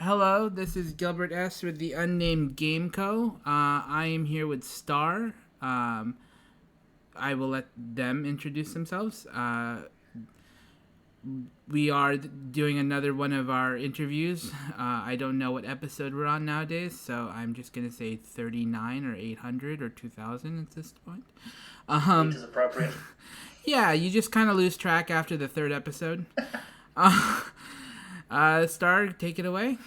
Hello, this is Gilbert S. with the Unnamed Game Co. I am here with Star. I will let them introduce themselves. We are doing another one of our interviews. I don't know what episode we're on nowadays, so I'm just going to say 39 or 800 or 2000 at this point. Eight is appropriate. Yeah, you just kind of lose track after the third episode. Star, take it away.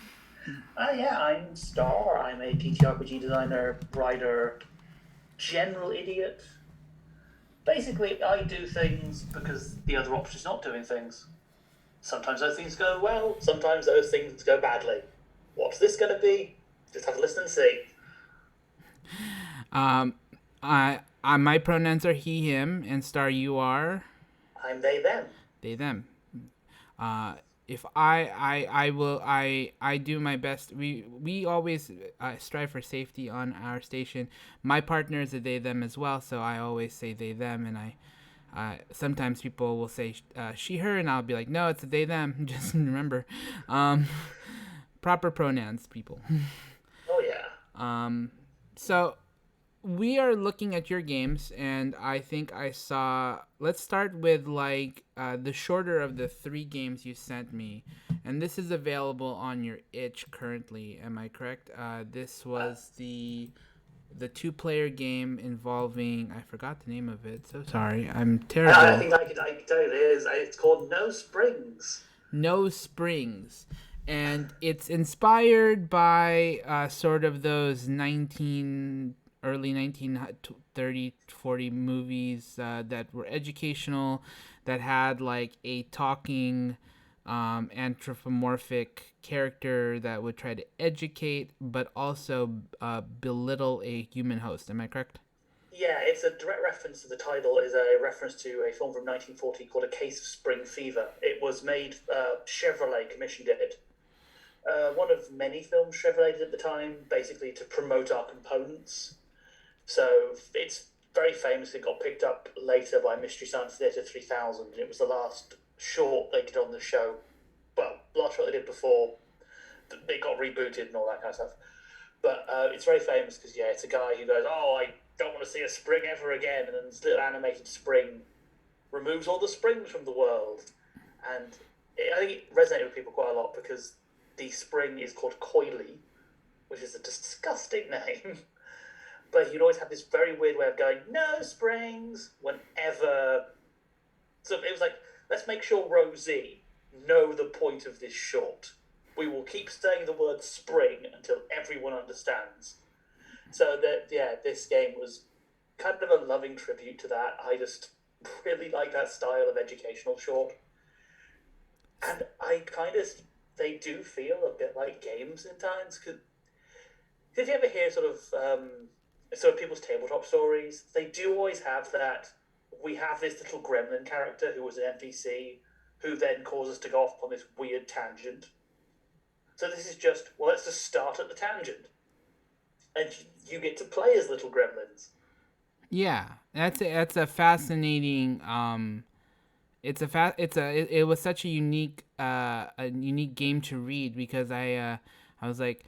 I'm Star. I'm a TTRPG designer, writer, general idiot. Basically, I do things because the other option is not doing things. Sometimes those things go well, sometimes those things go badly. What's this going to be? Just have to listen and see. My pronouns are he, him, and Star, you are I'm they, them. they, them. If I do my best. We always strive for safety on our station. My partner is a they, them as well, so I always say they, them, and sometimes people will say she, her, and I'll be like, no, it's a they, them. Just remember, proper pronouns, people. Oh yeah. So we are looking at your games, and I think I saw. Let's start with the shorter of the 3 games you sent me, and this is available on your itch currently. Am I correct? This was the 2-player game involving. I forgot the name of it. So sorry, I'm terrible. I think I can tell you it is. It's called No Springs. No Springs. And it's inspired by sort of those early 1930, 40 movies that were educational, that had like a talking anthropomorphic character that would try to educate but also belittle a human host. Am I correct? Yeah, it's a direct reference to the title, is a reference to a film from 1940 called A Case of Spring Fever. It was made, Chevrolet commissioned it. One of many films Chevrolet did at the time, basically to promote our components. So it's very famous. It got picked up later by Mystery Science Theater 3000, and it was the last short they did on the show. Well, last short they did before it got rebooted and all that kind of stuff. But it's very famous because, yeah, it's a guy who goes, oh, I don't want to see a spring ever again, and then this little animated spring removes all the springs from the world. And I think it resonated with people quite a lot because the spring is called Coily, which is a disgusting name. But he'd always have this very weird way of going, no springs, whenever. So it was like, let's make sure Rosie know the point of this short. We will keep saying the word spring until everyone understands. So this game was kind of a loving tribute to that. I just really like that style of educational short. And they do feel a bit like games in times. Cause did you ever hear sort of people's tabletop stories? They do always have that. We have this little gremlin character who was an NPC who then causes us to go off on this weird tangent. So this is just, well, let's just start at the tangent. And you get to play as little gremlins. Yeah, that's a fascinating. It was such a unique game to read because I was like,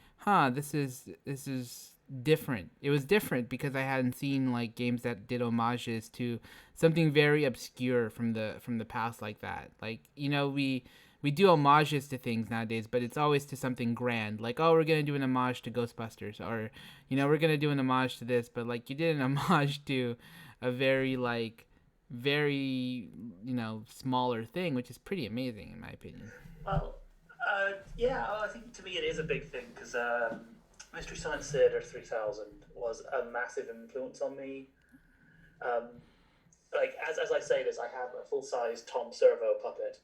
this is different. It was different because I hadn't seen like games that did homages to something very obscure from the past like that. Like, we do homages to things nowadays, but it's always to something grand. Like, oh, we're gonna do an homage to Ghostbusters, or we're gonna do an homage to this. But like, you did an homage to a very smaller thing, which is pretty amazing in my opinion. Well, I think to me it is a big thing because Mystery Science Theater 3000 was a massive influence on me. As I say this, I have a full-size Tom Servo puppet.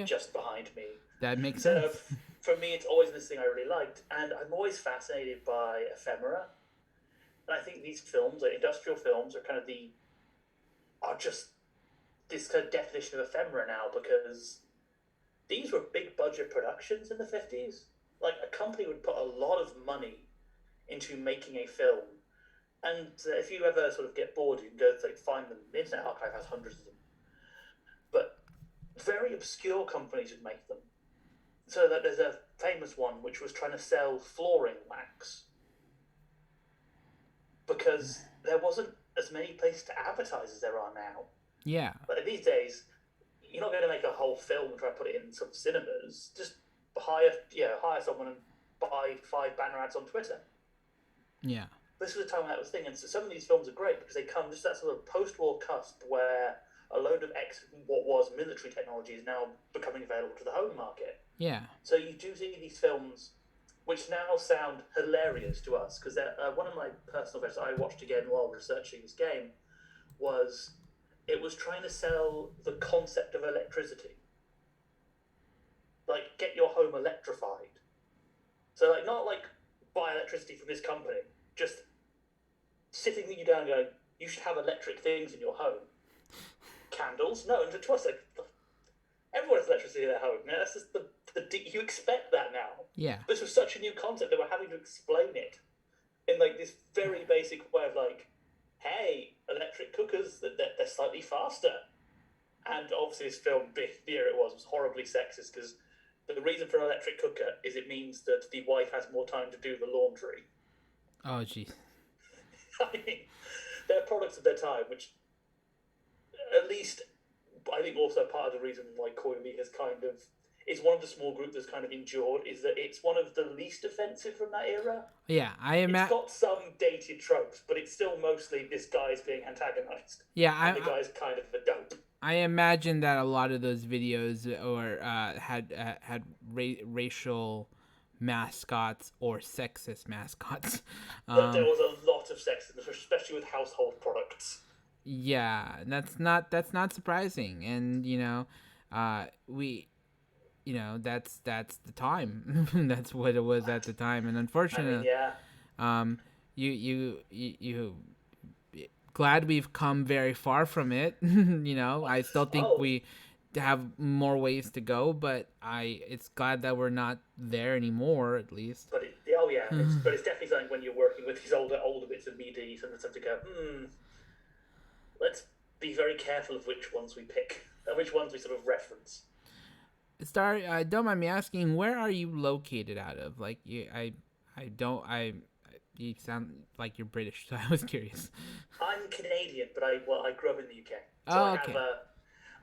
Just behind me. That makes sense. For me, it's always this thing I really liked, and I'm always fascinated by ephemera. And I think these films, like industrial films, are just this kind of definition of ephemera now because these were big budget productions in the 50s. Like, a company would put a lot of money into making a film, and if you ever sort of get bored, you can go find them. The Internet Archive has hundreds of them. But very obscure companies would make them. So that there's a famous one, which was trying to sell flooring wax because there wasn't as many places to advertise as there are now. Yeah. But these days, you're not going to make a whole film and try to put it in some cinemas. Just hire someone and buy 5 banner ads on Twitter. Yeah. This was a time when that was a thing, and so some of these films are great because they come just that sort of post-war cusp where a load of what was military technology is now becoming available to the home market. Yeah. So you do see these films, which now sound hilarious to us, because one of my personal favorites I watched again while researching this game was trying to sell the concept of electricity. Like, get your home electrified. So, like, not like buy electricity from this company, just sitting you down and going, you should have electric things in your home. Candles? No, and to us, like, everyone has electricity in their home. Now, that's just you expect that now. Yeah. This was such a new concept that we're having to explain it in, like, this very basic way of, like, hey, electric cookers, they're slightly faster. And obviously this film, the year it was horribly sexist, because the reason for an electric cooker is it means that the wife has more time to do the laundry. Oh, jeez. I mean, they're products of their time, which at least I think also part of the reason why Coily has kind of is one of the small group that's kind of endured is that it's one of the least offensive from that era. Yeah, it's got some dated tropes, but it's still mostly this guy's being antagonized. Yeah, the guy's kind of a dope. I imagine that a lot of those videos had racial mascots or sexist mascots. But there was a lot of sexism, especially with household products. Yeah, that's not surprising, and that's the time. That's what it was at the time, and unfortunately, you glad we've come very far from it. I still think we have more ways to go, but it's glad that we're not there anymore, at least. But but it's definitely something when you're working with these older bits of media, you sometimes have to go, let's be very careful of which ones we pick and which ones we sort of reference. Star, don't mind me asking, where are you located out of? Like, you sound like you're British, so I was curious. I'm Canadian, but I grew up in the UK. So okay.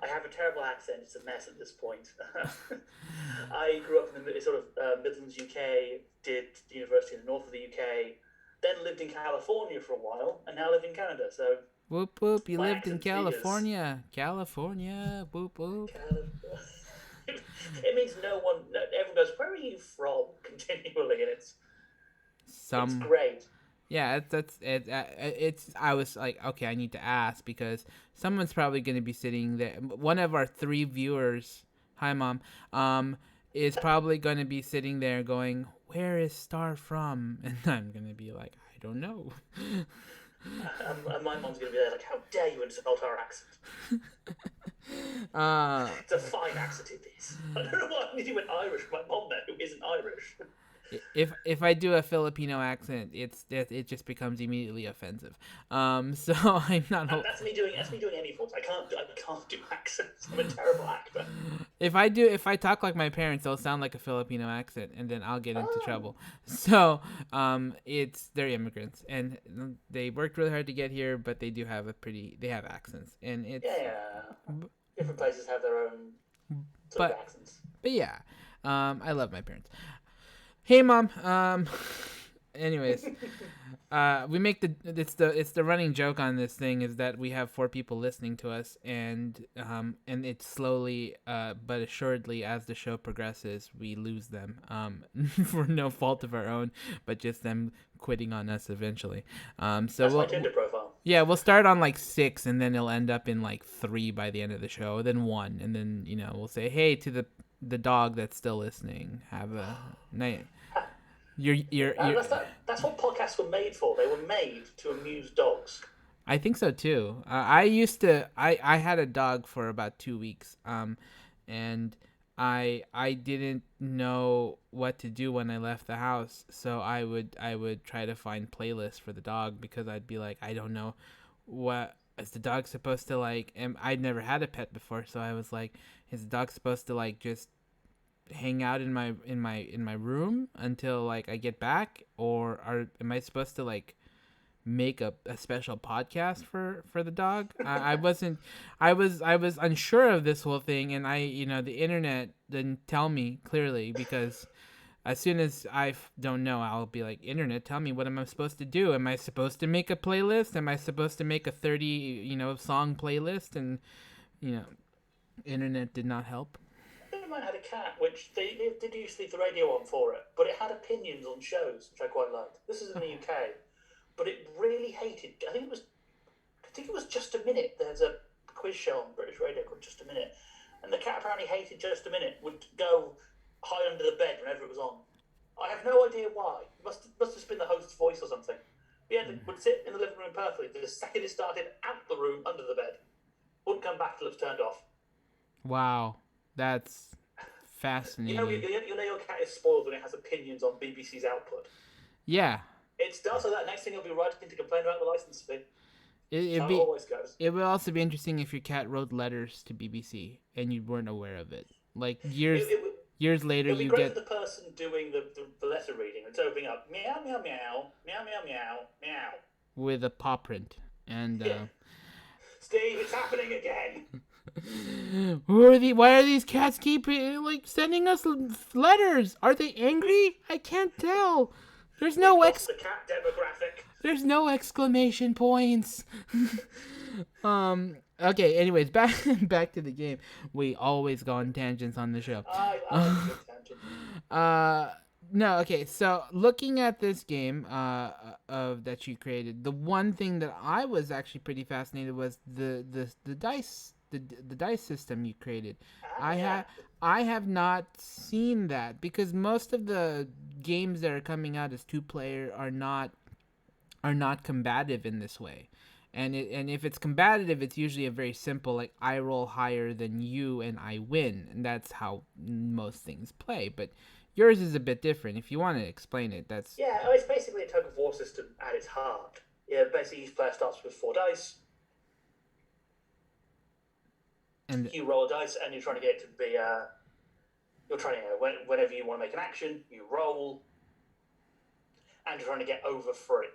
I have a terrible accent. It's a mess at this point. I grew up in the sort of Midlands, UK, did university in the north of the UK, then lived in California for a while, and now live in Canada. So whoop whoop! You lived in California, California, whoop whoop. It means everyone goes, where are you from? Continually, and it's great. Yeah, it's. I was like, okay, I need to ask because someone's probably going to be sitting there. One of our 3 viewers, hi mom, is probably going to be sitting there going, where is Star from? And I'm going to be like, I don't know. And my mom's going to be there like, how dare you insult our accent? It's a fine accent it is. I don't know why I went Irish. My mom there, who isn't Irish. If I do a Filipino accent, it just becomes immediately offensive. So I'm not. That's me doing any voice. I can't do accents. I'm a terrible actor. If I talk like my parents, they'll sound like a Filipino accent, and then I'll get into trouble. So they're immigrants, and they worked really hard to get here, but they do have they have accents, and it's different places have their own sort of accents. But yeah, I love my parents. Hey mom. Anyways, we make it's the running joke on this thing is that we have 4 people listening to us, and it's slowly but assuredly as the show progresses we lose them for no fault of our own, but just them quitting on us eventually. So that's my Tinder profile. Yeah, we'll start on like 6, and then it'll end up in like 3 by the end of the show, then 1, and then we'll say hey to the dog that's still listening. Have a night. That's what podcasts were made for. They were made to amuse dogs. I think so too. I had a dog for about 2 weeks, and I didn't know what to do when I left the house, so I would try to find playlists for the dog because I'd be like, I don't know what is the dog supposed to like, and I'd never had a pet before, so I was like, is the dog supposed to like just hang out in my room until like I get back, or am I supposed to like make a special podcast for the dog? I wasn't. I was unsure of this whole thing, and the internet didn't tell me clearly, because as soon as I don't know, I'll be like, internet, tell me, what am I supposed to do? Am I supposed to make a playlist? Am I supposed to make a 30 song playlist? And internet did not help. Mine had a cat, which they did used to leave the radio on for it, but it had opinions on shows, which I quite liked. This is in the UK, but it really hated. I think it was Just a Minute. There's a quiz show on British radio called Just a Minute, and the cat apparently hated Just a Minute. Would go hide under the bed whenever it was on. I have no idea why. It must have been the host's voice or something. But yeah, it would sit in the living room perfectly. The second it started, out the room, under the bed. Wouldn't come back till it was turned off. Wow, that's fascinating. Your cat is spoiled when it has opinions on BBC's output. Yeah. It starts like that. Next thing, you'll be writing to complain about the license fee. It always goes. It would also be interesting if your cat wrote letters to BBC and you weren't aware of it. Like years later, it would be great for the person doing the letter reading. It's opening up meow meow meow meow meow meow meow with a paw print and. Steve, it's happening again. Why are these cats keep like sending us letters? Are they angry? I can't tell. There's no the cat demographic. There's no exclamation points. Okay. Anyways, back to the game. We always go on tangents on the show. I like tangents. No. Okay. So looking at this game that you created, the one thing that I was actually pretty fascinated was the dice. The dice system you created. I have not seen that, because most of the games that are coming out as 2-player are not combative in this way. And if it's combative, it's usually a very simple, like, I roll higher than you and I win, and that's how most things play. But yours is a bit different. If you want to explain it, that's... Yeah, it's basically a tug of war system at its heart. Yeah, basically each player starts with 4 dice. And you roll a dice, and you're trying to get it to be. You're trying to whenever you want to make an action, you roll, and you're trying to get over 3.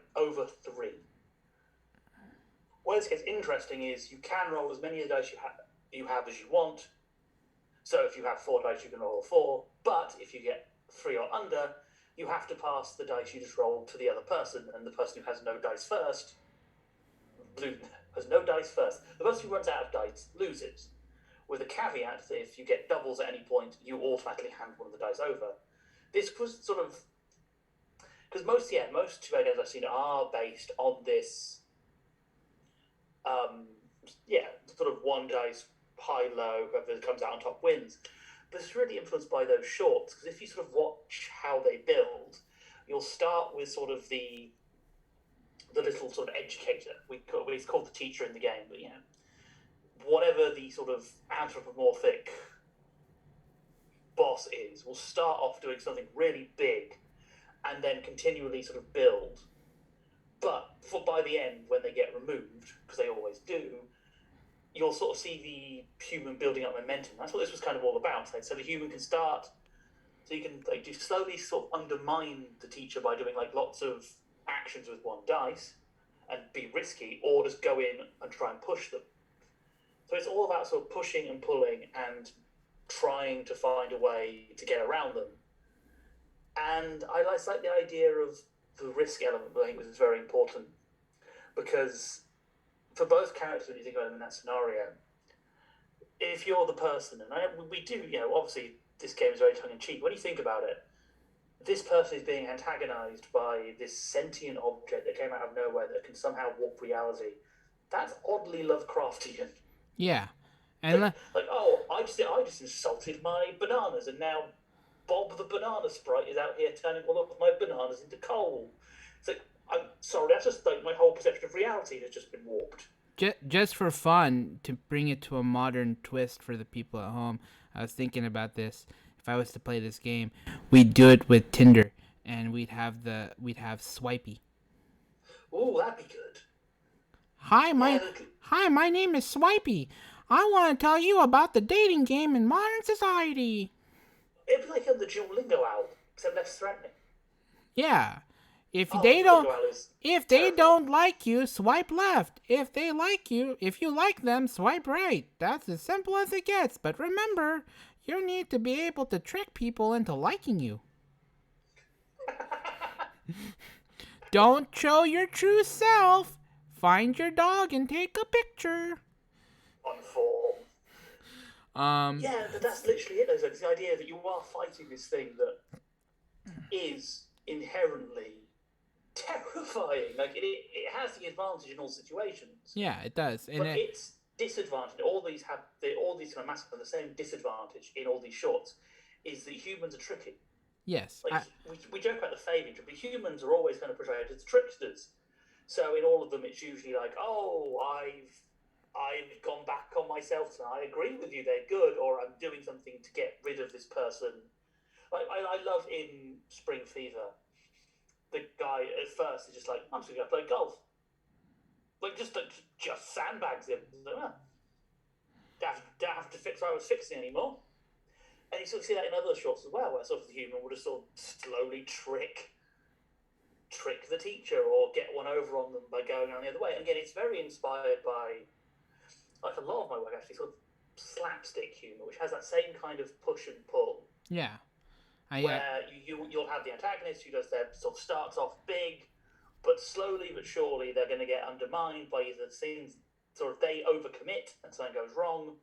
Where this gets interesting is you can roll as many of the dice you have as you want. So if you have 4 dice, you can roll 4. But if you get 3 or under, you have to pass the dice you just rolled to the other person, and the person who has no dice first has no dice first. The person who runs out of dice loses. With a caveat that if you get doubles at any point, you automatically hand one of the dice over. This was sort of... Because most 2-player games I've seen are based on this... sort of 1 dice, high-low, whoever comes out on top wins. But it's really influenced by those shorts, because if you sort of watch how they build, you'll start with sort of the little sort of educator. It's called the teacher in the game, but whatever the sort of anthropomorphic boss is, will start off doing something really big and then continually sort of build. But by the end, when they get removed, because they always do, you'll sort of see the human building up momentum. That's what this was kind of all about. So the human can start, so you can do slowly sort of undermine the teacher by doing like lots of actions with 1 dice and be risky, or just go in and try and push them. So it's all about sort of pushing and pulling and trying to find a way to get around them. And I like the idea of the risk element. I think was very important, because for both characters, when you think about them in that scenario, if you're the person, and we do, obviously this game is very tongue-in-cheek. When you think about it, this person is being antagonized by this sentient object that came out of nowhere that can somehow warp reality. That's oddly Lovecraftian. Yeah, and I just insulted my bananas, and now Bob the banana sprite is out here turning all of my bananas into coal. It's like, I'm sorry, that's just like my whole perception of reality has just been warped. Just for fun, to bring it to a modern twist for the people at home, I was thinking about this. If I was to play this game, we'd do it with Tinder, and we'd have Swipey. Ooh, that'd be good. Hi, my name is Swipey. I want to tell you about the dating game in modern society. It'd be like the Duolingo owl, except less threatening. Yeah. If Oh, they the don't Duolingo owl is if they terrifying. don't like you, swipe left. If you like them, swipe right. That's as simple as it gets. But remember, you need to be able to trick people into liking you. Don't show your true self. Find your dog and take a picture. On form. Um, Yeah, but that's literally it. Though. It's the idea that you are fighting this thing that is inherently terrifying. Like it has the advantage in all situations, yeah, it does. but its disadvantage. All these kind of masks have the same disadvantage in all these shorts, is that humans are tricky. Yes. Like we joke about the failing, but humans are always kind of portrayed as tricksters. So in all of them, it's usually like, oh, I've gone back on myself now. I agree with you, they're good, or I'm doing something to get rid of this person. Like I love in Spring Fever, the guy at first is just like, I'm just gonna go play golf. Like just sandbags him. Like, don't have to fix what I was fixing anymore. And you sort of see that in other shorts as well, where sort of the human will just sort of slowly trick the teacher or get one over on them by going on the other way. And again, it's very inspired by, like, a lot of my work actually, sort of slapstick humor, which has that same kind of push and pull. Yeah. Where you'll have the antagonist who does their sort of starts off big, but slowly but surely they're going to get undermined by either things sort of they overcommit and something goes wrong,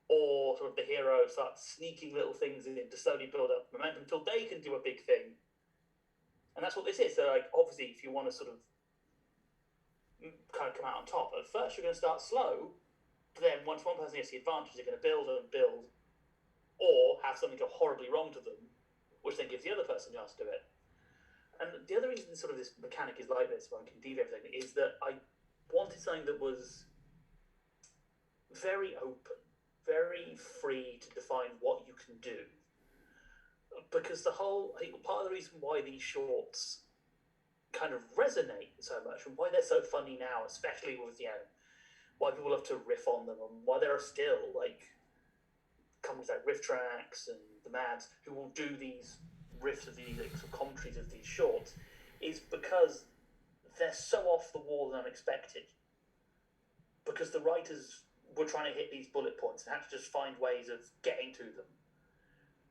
or sort of the hero starts sneaking little things in to slowly build up momentum until they can do a big thing. And that's what this is. So, like, obviously, if you want to sort of kind of come out on top, at first you're going to start slow, but then once one person gets the advantage, they're going to build and build, or have something go horribly wrong to them, which then gives the other person a chance to do it. And the other reason sort of this mechanic is like this, one can deviate everything, is that I wanted something that was very open, very free to define what you can do. Because I think part of the reason why these shorts kind of resonate so much and why they're so funny now, especially with, why people love to riff on them and why there are still, like, companies like Riff Tracks and the Mads who will do these riffs of these, like, sort of commentaries of these shorts, is because they're so off the wall and unexpected. Because the writers were trying to hit these bullet points and had to just find ways of getting to them.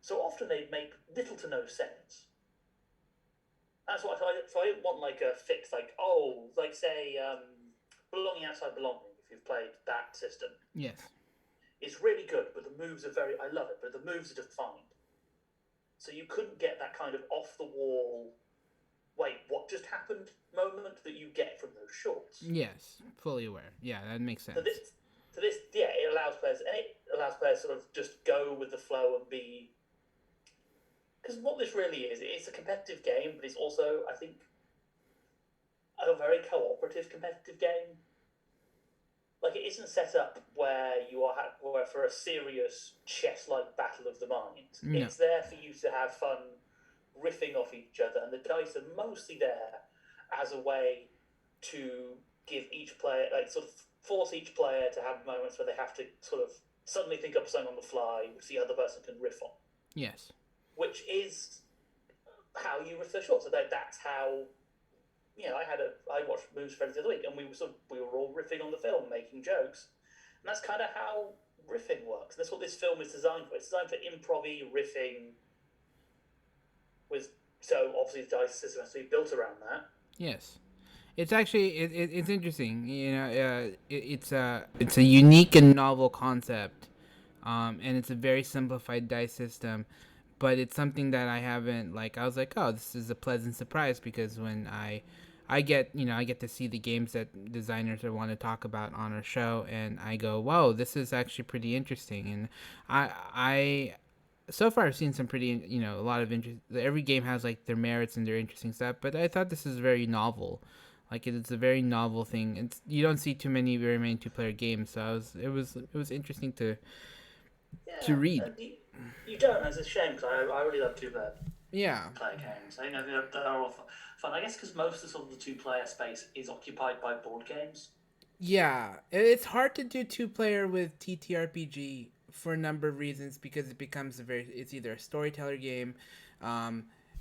So often they make little to no sense. That's why so I don't want like a fix, like, say Belonging Outside Belonging, if you've played that system. Yes. It's really good, but the moves are I love it, but the moves are defined. So you couldn't get that kind of off the wall, wait, what just happened moment that you get from those shorts. Yes, fully aware. Yeah, that makes sense. So this, it allows players sort of just go with the flow and be. Because what this really is, it's a competitive game, but it's also, I think, a very cooperative competitive game. Like, it isn't set up where where for a serious chess-like battle of the mind. No. It's there for you to have fun riffing off each other, and the dice are mostly there as a way to give each player, like, sort of force each player to have moments where they have to sort of suddenly think up something on the fly, which the other person can riff on. Yes. Which is how you riff the short. So that's how, I watched Moves Friends the other week, and we were all riffing on the film, making jokes, and that's kind of how riffing works. And that's what this film is designed for. It's designed for improv-y riffing. So obviously the dice system has to be built around that. Yes. It's actually it's interesting. It's a unique and novel concept, and it's a very simplified dice system, but it's something that I haven't, like, I was like, oh, this is a pleasant surprise, because when I get to see the games that designers want to talk about on our show, and I go, whoa, this is actually pretty interesting, and I so far I've seen some pretty, a lot of interest. Every game has, like, their merits and their interesting stuff, but I thought this is very novel. Like, it's a very novel thing. You don't see very many 2-player games, so it was interesting to read. You don't. It's a shame, because I really love 2-player. Yeah. Player games. I think they're all fun. I guess because most of the 2-player space is occupied by board games. Yeah, it's hard to do 2-player with TTRPG. for a number of reasons, because it becomes it's either a storyteller game.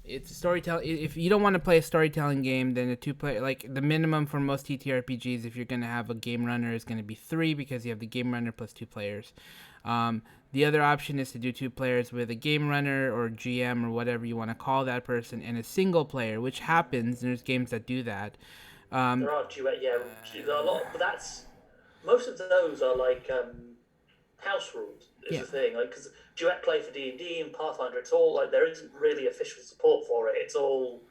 It's storytelling. If you don't want to play a storytelling game, then a two-player, like the minimum for most TTRPGs, if you're going to have a game runner, is going to be 3, because you have the game runner plus 2 players. The other option is to do 2 players with a game runner or GM or whatever you want to call that person, and a single player, which happens. And there's games that do that. There are duet, there are a lot, but most of those are like house rules is Yeah. the thing. Like, because duet play for D&D and Pathfinder, it's all like there isn't really official support for it. It's all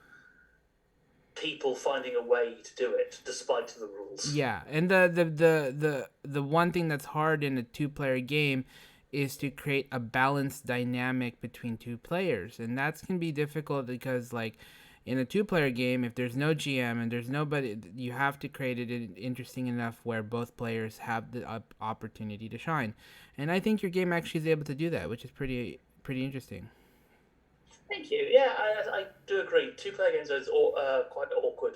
people finding a way to do it despite the rules. Yeah, and the one thing that's hard in a 2-player game is to create a balanced dynamic between 2 players, and that can be difficult because, like, in a 2-player game, if there's no GM and there's nobody, you have to create it interesting enough where both players have the opportunity to shine. And I think your game actually is able to do that, which is pretty interesting. Thank you. Yeah, I do agree. 2-player games are quite awkward.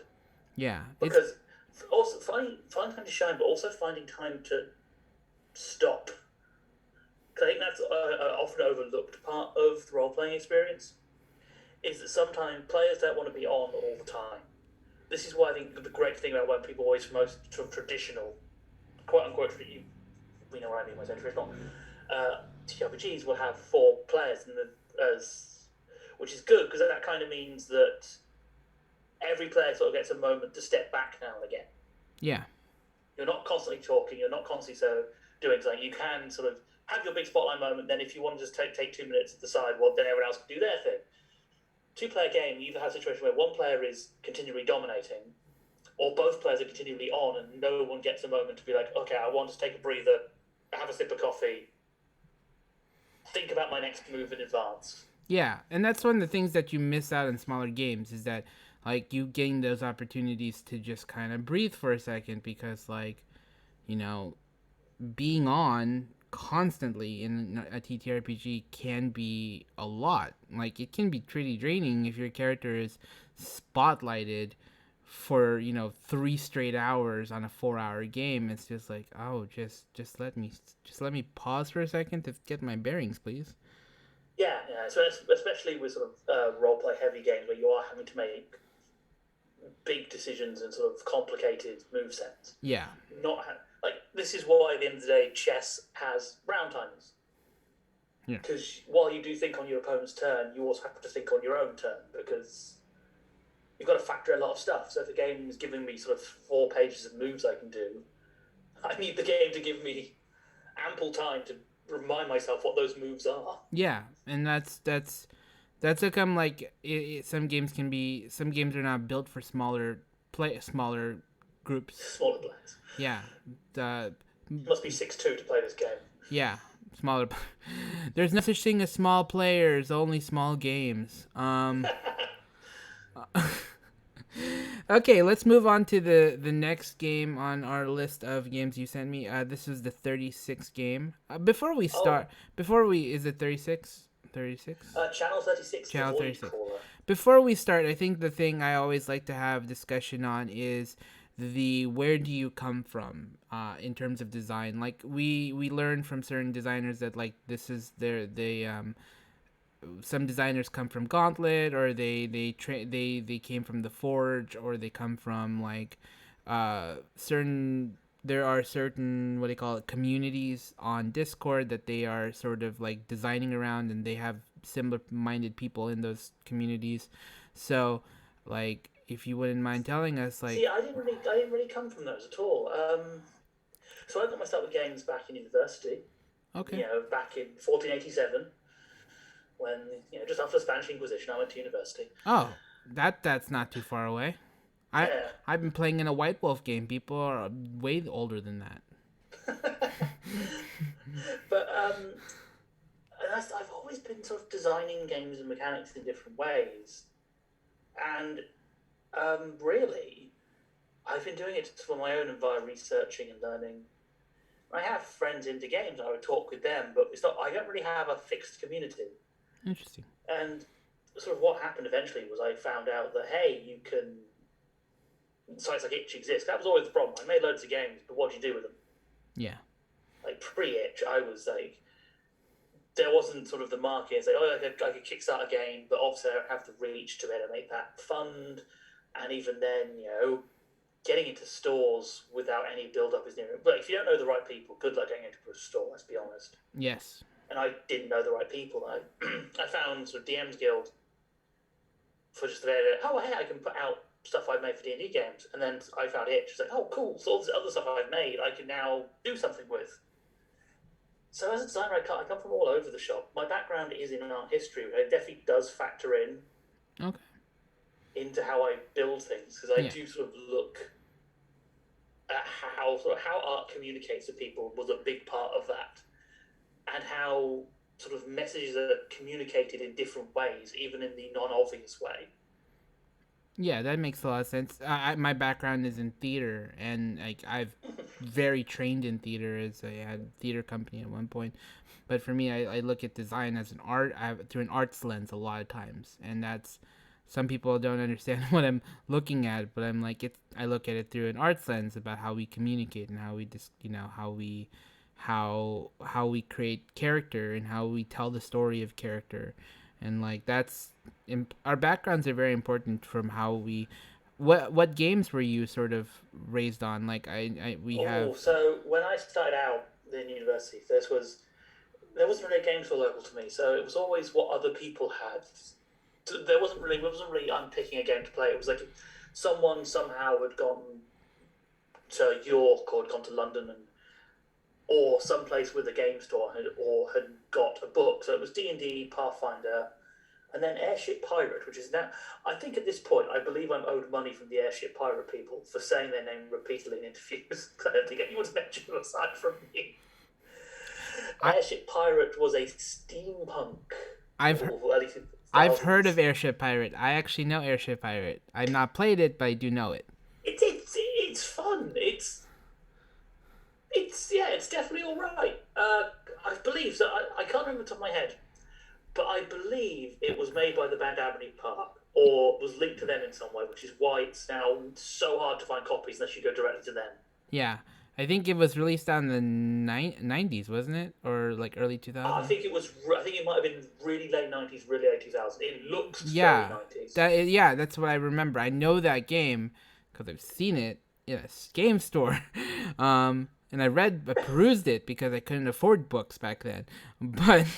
Yeah, because also finding time to shine, but also finding time to stop. I think that's an often overlooked part of the role-playing experience, is that sometimes players don't want to be on all the time. This is why I think the great thing about when people always promote sort of traditional, quote-unquote, we know what I mean by saying traditional, TRPGs will have 4 players, which is good, because that kind of means that every player sort of gets a moment to step back now and again. Yeah. You're not constantly talking, you're not constantly doing something. You can sort of have your big spotlight moment, then if you want to just take 2 minutes to decide, well, then everyone else can do their thing. 2-player game, you either have a situation where one player is continually dominating, or both players are continually on, and no one gets a moment to be like, okay, I want to take a breather, have a sip of coffee, think about my next move in advance. Yeah, and that's one of the things that you miss out in smaller games, is that, like, you gain those opportunities to just kind of breathe for a second, because, like, you know, being on constantly in a TTRPG can be a lot. Like, it can be pretty draining if your character is spotlighted for 3 straight hours on a 4-hour game. It's just like, oh, just let me pause for a second to get my bearings, please. Yeah. So especially with sort of role-play heavy games where you are having to make big decisions and sort of complicated move sets. Yeah. This is why at the end of the day chess has round timers. Yeah. Because while you do think on your opponent's turn, you also have to think on your own turn, because you've got to factor a lot of stuff. So if the game is giving me sort of 4 pages of moves I can do, I need the game to give me ample time to remind myself what those moves are. Yeah, and that's how come, like, some games are not built for smaller groups. Smaller players. Yeah. Must be 6'2" to play this game. Yeah, smaller. There's no such thing as small players, only small games. Okay, let's move on to the next game on our list of games you sent me. This is the 36th game. Is it 36? 36? Channel 36. Channel 36. Before we start, I think the thing I always like to have discussion on is where do you come from in terms of design. Like, we learn from certain designers that, like, this is some designers come from Gauntlet, or they came from the Forge, or they come from, like, there are certain, what do you call it, communities on Discord that they are sort of like designing around, and they have similar minded people in those communities. So, like, if you wouldn't mind telling us, like... See, I didn't really come from those at all. So I got my start with games back in university. Okay. Back in 1487. When, just after the Spanish Inquisition, I went to university. Oh, that's not too far away. I've been playing in a White Wolf game. People are way older than that. But I've always been sort of designing games and mechanics in different ways, and really, I've been doing it for my own and via researching and learning. I have friends into games, and I would talk with them, but I don't really have a fixed community. Interesting. And sort of what happened eventually was I found out that, hey, sites like Itch exist. That was always the problem. I made loads of games, but what do you do with them? Yeah. Like, pre-Itch, I was like, there wasn't sort of the market. It's like, oh, I could kickstart a game, but obviously I don't have the reach to be able to make that fund. And even then, getting into stores without any build up is near. But if you don't know the right people, good luck getting into a store. Let's be honest. Yes. And I didn't know the right people. I found sort of DM's Guild for just the way that, oh hey, I can put out stuff I've made for D&D games, and then I found it. Just like, oh cool, so all this other stuff I've made, I can now do something with. So as a designer, I come from all over the shop. My background is in art history, which definitely does factor in Okay. into how I build things, because I do sort of look at how art communicates to people was a big part of that, and how sort of messages are communicated in different ways, even in the non-obvious way. Yeah, that makes a lot of sense. My background is in theater, and like I've very trained in theater, as I had a theater company at one point. But for me, I look at design as an art, through an arts lens a lot of times, and that's some people don't understand what I'm looking at, but I'm like I look at it through an arts lens about how we communicate and how we just how we create character and how we tell the story of character, and like our backgrounds are very important from how we. What games were you sort of raised on? Like we have. So when I started out in university, there wasn't really games were local to me, so it was always what other people had. There wasn't really I'm picking a game to play. It was like someone somehow had gone to York or had gone to London or someplace with a game store had got a book. So it was D&D, Pathfinder, and then Airship Pirate, which is now, I think at this point, I believe I'm owed money from the Airship Pirate people for saying their name repeatedly in interviews. I don't think anyone's mentioned them aside from me. Airship Pirate was a steampunk. I've heard of Airship Pirate. I actually know Airship Pirate. I've not played it, but I do know it. It's fun. It's definitely all right. I believe so. I can't remember the top of my head, but I believe it was made by the band Abney Park, or was linked to them in some way, which is why it's now so hard to find copies unless you go directly to them. Yeah, I think it was released on the 90s, wasn't it, or like early 2000s? I think it might have been really late 90s, really late 2000s. It looks very 90s. That's what I remember. I know that game because I've seen it in a game store. And I perused it because I couldn't afford books back then. But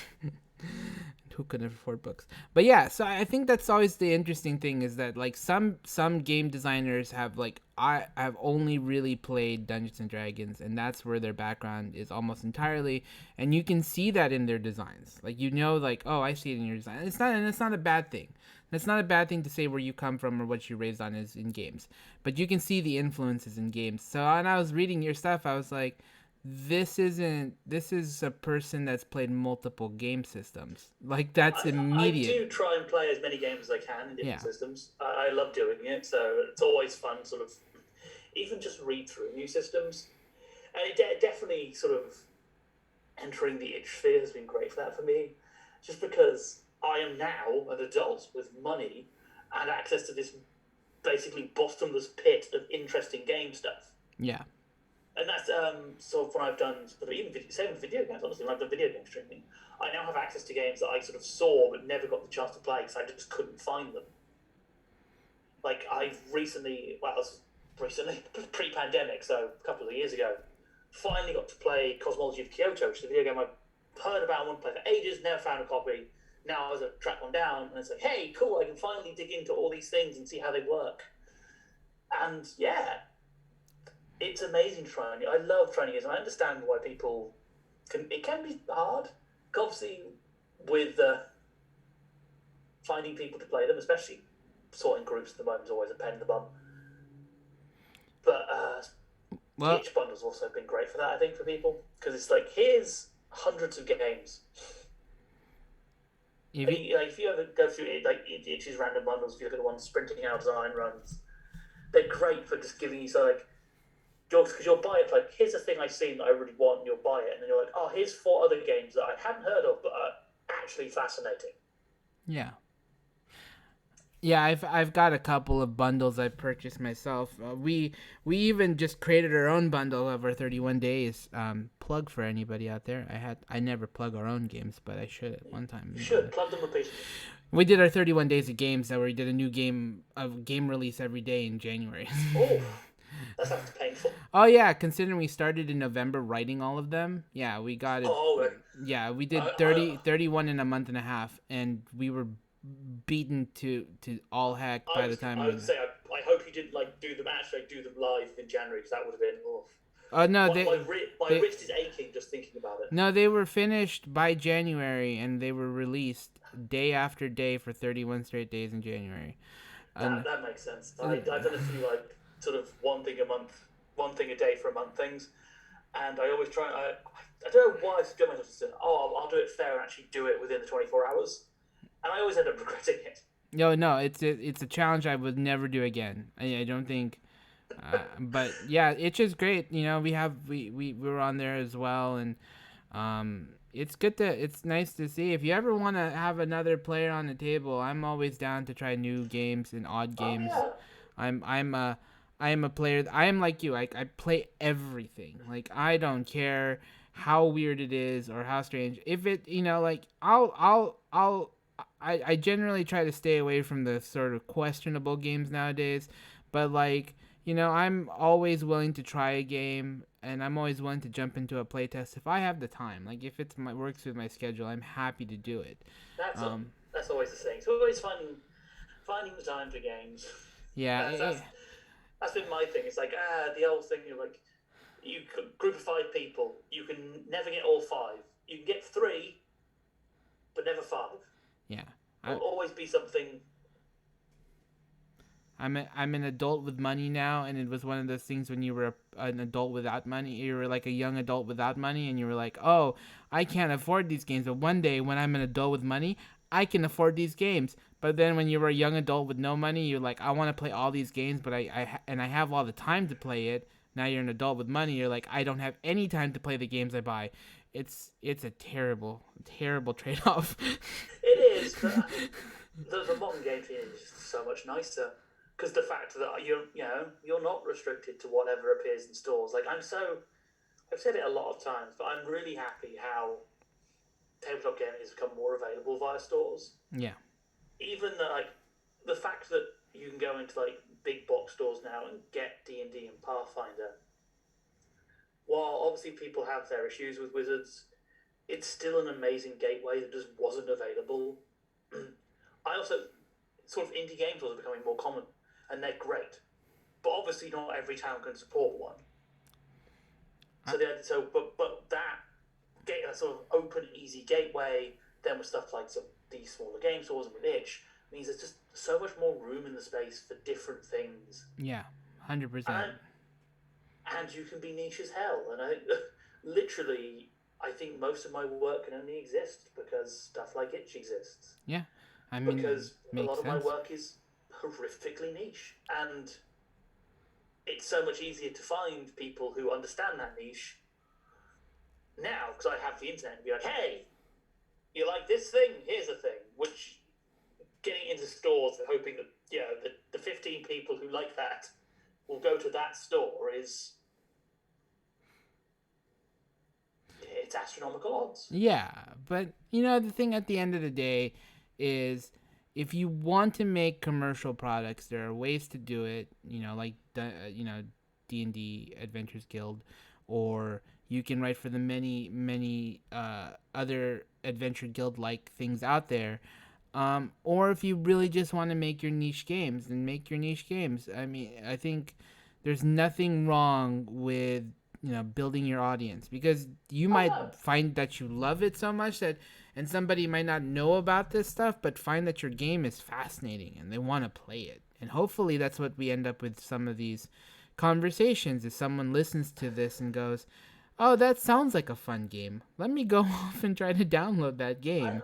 who couldn't afford books? But yeah, so I think that's always the interesting thing is that like some game designers have I've only really played Dungeons and Dragons, and that's where their background is almost entirely, and you can see that in their designs. Like like, oh, I see it in your design. It's not a bad thing. It's not a bad thing to say where you come from or what you raised on is in games, but you can see the influences in games. So when I was reading your stuff, I was like, this is a person that's played multiple game systems. Like that's immediate. I do try and play as many games as I can in different systems. I love doing it, so it's always fun sort of even just read through new systems. And it definitely sort of entering the itch sphere has been great for that for me, just because I am now an adult with money and access to this basically bottomless pit of interesting game stuff. Yeah. And that's sort of when I've done sort of even video games, honestly, when I've done video game streaming, I now have access to games that I sort of saw but never got the chance to play because I just couldn't find them. Like I've recently, pre-pandemic, so a couple of years ago, finally got to play Cosmology of Kyoto, which is a video game I've heard about and wanted to play for ages, never found a copy. Now I was able to track one down, and it's like, hey, cool, I can finally dig into all these things and see how they work. And yeah, it's amazing trying. I love trying games, and I understand why people it can be hard. Obviously, with finding people to play them, especially sorting groups at the moment, is always a pain in the bum. But the itch bundle's also been great for that, I think, for people, because it's like, here's hundreds of games. If you ever go through it, like Itch's random bundles, if you look at the ones sprinting out design runs, they're great for just giving you because you'll buy it like, here's a thing I've seen that I really want, and you'll buy it, and then you're like, oh, here's 4 other games that I hadn't heard of but are actually fascinating. Yeah. Yeah, I've got a couple of bundles I purchased myself. We even just created our own bundle of our 31 days. Plug for anybody out there. I never plug our own games, but I should at one time. You should plug them repeatedly. We did our 31 days of games, that we did a new game release every day in January. Oh, that sounds painful. Oh yeah, considering we started in November writing all of them. Yeah, we got it. Oh, Yeah, we did I 31 in a month and a half, and we were beaten to all heck by the time I we. would say I hope you didn't like do them live in January because that would have been. Oh. No, My wrist is aching just thinking about it. No, they were finished by January, and they were released day after day for 31 straight days in January. That makes sense. I've done a few like sort of one thing a month, one thing a day for a month things, and I always try. I don't know why I suggest myself to say, I'll do it fair and actually do it within the 24 hours, and I always end up regretting it. No, it's a challenge I would never do again. I don't think. But yeah, it's just great. We were on there as well, and it's nice to see. If you ever want to have another player on the table, I'm always down to try new games and odd games. Oh, yeah. I am a player. I am like you. I play everything. Like, I don't care how weird it is or how strange. If it, like, I generally try to stay away from the sort of questionable games nowadays, but like, I'm always willing to try a game, and I'm always willing to jump into a playtest if I have the time. Like, if it's works with my schedule, I'm happy to do it. That's always the thing. So always finding the time for games. Yeah, that's been my thing. It's like the old thing. You're like, group of 5 people. You can never get all 5. You can get 3, but never 5. Yeah, there'll always be something. I'm an adult with money now, and it was one of those things when you were an adult without money. You were like a young adult without money, and you were like, oh, I can't afford these games. But one day when I'm an adult with money, I can afford these games. But then when you were a young adult with no money, you're like, I want to play all these games, but I have all the time to play it. Now you're an adult with money. You're like, I don't have any time to play the games I buy. It's a terrible trade-off. It is. But the modern game scene is just so much nicer. Because the fact that you're not restricted to whatever appears in stores. Like I've said it a lot of times, but I'm really happy how tabletop gaming has become more available via stores. Yeah. Even the fact that you can go into like big box stores now and get D&D and Pathfinder. While obviously people have their issues with Wizards, it's still an amazing gateway that just wasn't available. I also sort of indie games are becoming more common. And they're great, but obviously not every town can support one. But that sort of open, easy gateway, then with stuff like these smaller game stores and with itch, means there's just so much more room in the space for different things. Yeah, 100%. And you can be niche as hell. And literally, I think most of my work can only exist because stuff like itch exists. Yeah, because a lot of sense. my work is horrifically niche, and it's so much easier to find people who understand that niche now because I have the internet and be like, hey, you like this thing? Here's a thing. Which getting into stores and hoping that the 15 people who like that will go to that store it's astronomical odds. Yeah, but the thing at the end of the day is, if you want to make commercial products, there are ways to do it, like D&D Adventures Guild, or you can write for the many other Adventure Guild-like things out there. Or if you really just want to make your niche games, then make your niche games. I mean, I think there's nothing wrong with, building your audience, because you might find that you love it so much and somebody might not know about this stuff, but find that your game is fascinating and they want to play it. And hopefully that's what we end up with some of these conversations, is someone listens to this and goes, oh, that sounds like a fun game. Let me go off and try to download that game.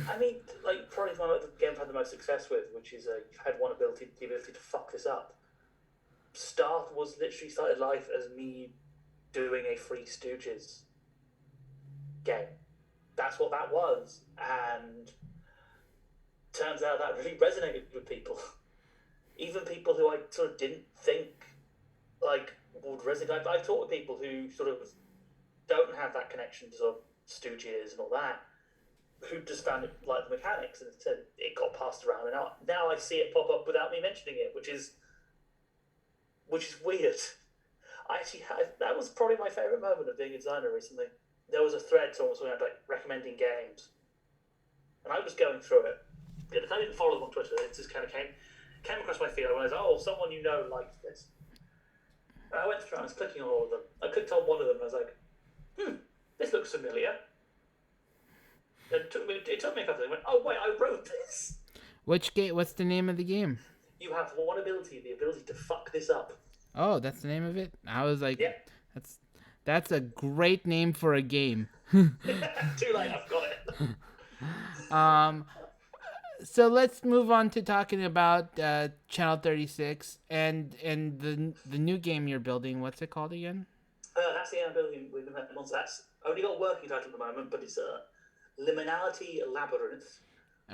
I mean, like, probably the game I've had the most success with, which is you've had the ability to fuck this up. Literally started life as me doing a Three Stooges game. That's what that was. And turns out that really resonated with people. Even people who I sort of didn't think like would resonate. I've talked to people who sort of don't have that connection to sort of Stooges and all that, who just found it like the mechanics, and it got passed around, and now I see it pop up without me mentioning it, which is weird. I actually that was probably my favorite moment of being a designer recently. There was a thread someone was talking about like recommending games, and I was going through it. I didn't follow them on Twitter. It just kind of came across my feed. I was like, oh, someone you know liked this. And I went through and I was clicking on all of them. I clicked on one of them and I was like, this looks familiar. It took me a couple of them. I went, oh wait, I wrote this. Which game? What's the name of the game? You have one ability, the ability to fuck this up. Oh, that's the name of it? I was like, yeah. That's a great name for a game. Too late, I've got it. So let's move on to talking about Channel 36 and the new game you're building. What's it called again? That's the game I'm building with the months. That's only got a working title at the moment, but it's Liminalitea Labyrinth.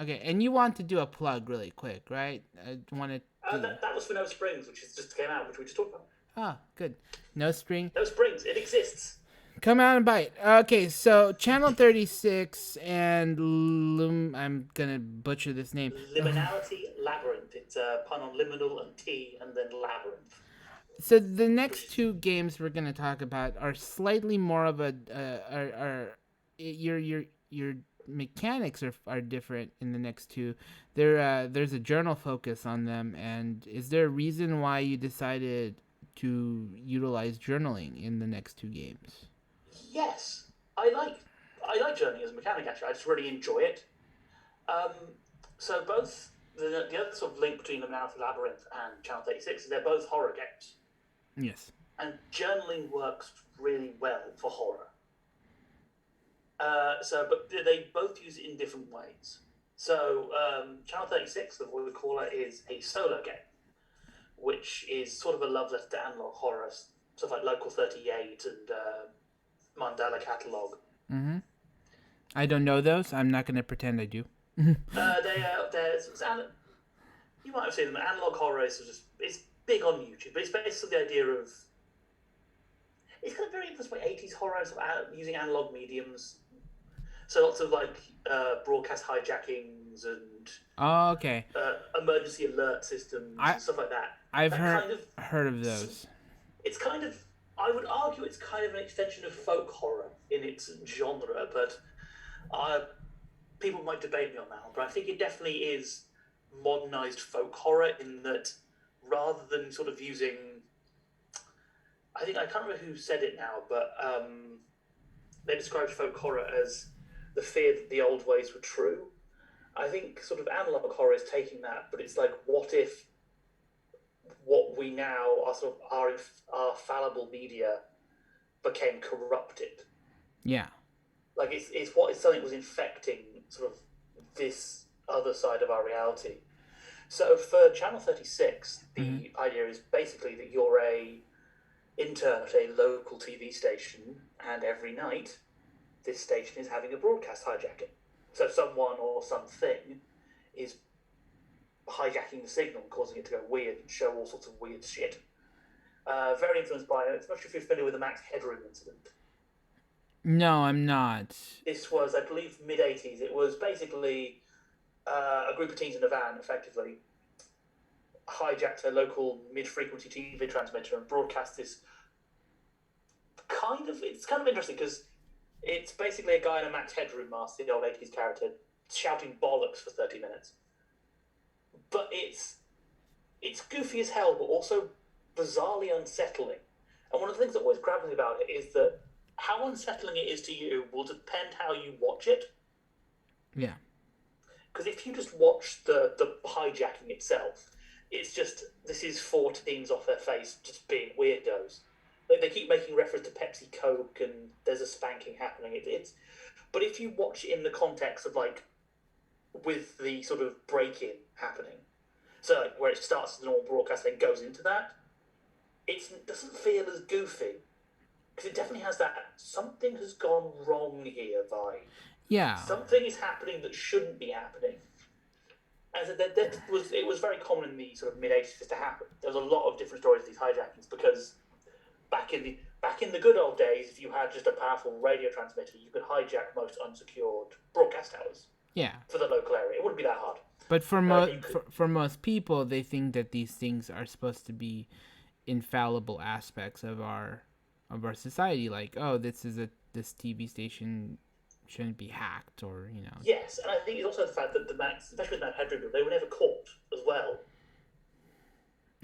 Okay, and you want to do a plug really quick, right? I wanted. That was for No Springs, which just came out, which we just talked about. Ah, good. No Springs. No Springs. It exists. Come out and bite. Okay, so Channel 36 and I'm gonna butcher this name. Liminalitea Labyrinth. It's a pun on liminal and T and then labyrinth. So the next two games we're gonna talk about are slightly more of a your mechanics are different in the next two. There's a journal focus on them, and is there a reason why you decided to utilize journaling in the next two games? Yes, I like journaling as a mechanic. Actually, I just really enjoy it. So both the other sort of link between Liminalitea Labyrinth and Channel 36 is they're both horror games. Yes. And journaling works really well for horror. But they both use it in different ways. So Channel 36, the Void Caller, is a solo game, which is sort of a love letter to analog horror, stuff like Local 38 and Mandala Catalog. Mm-hmm. I don't know those. I'm not going to pretend I do. You might have seen them. Analog horror is it's big on YouTube, but it's basically the idea of it's kind of very influenced by 80s horror, sort of using analog mediums. So lots of like broadcast hijackings and okay, emergency alert systems and stuff like that. I've heard of those. It's kind of, I would argue, it's kind of an extension of folk horror in its genre, but people might debate me on that one. But I think it definitely is modernized folk horror in that rather than sort of using, I can't remember who said it now, but they described folk horror as the fear that the old ways were true. I think sort of analog horror is taking that, but it's like, what if what we now are sort of our fallible media became corrupted? Yeah. Like it's something that was infecting sort of this other side of our reality. So for Channel 36, the idea is basically that you're a intern at a local TV station, and every night this station is having a broadcast hijacking. So someone or something is hijacking the signal, causing it to go weird and show all sorts of weird shit. Very influenced by, I'm not sure if you're familiar with the Max Headroom incident. No, I'm not. This was, I believe, mid-80s. It was basically a group of teens in a van, effectively, hijacked a local mid-frequency TV transmitter and broadcast this it's kind of interesting because it's basically a guy in a Max Headroom mask, the old 80s character, shouting bollocks for 30 minutes. But it's goofy as hell, but also bizarrely unsettling. And one of the things that always grabs me about it is that how unsettling it is to you will depend how you watch it. Yeah. Because if you just watch the hijacking itself, it's just, this is four teens off their face just being weirdos. Like they keep making reference to Pepsi Coke and there's a spanking happening. But if you watch it in the context of like, with the sort of break-in happening, so like where it starts as a normal broadcast and goes into that, it doesn't feel as goofy. Because it definitely has that something has gone wrong here vibe. Yeah. Something is happening that shouldn't be happening. And so it was very common in the sort of mid-80s to happen. There was a lot of different stories of these hijackings because back in the good old days, if you had just a powerful radio transmitter, you could hijack most unsecured broadcast towers. Yeah. For the local area, it wouldn't be that hard. But for most people, they think that these things are supposed to be infallible aspects of our society. Like, oh, this TV station shouldn't be hacked, or Yes, and I think it's also the fact that especially with the Matt Headroom, they were never caught as well.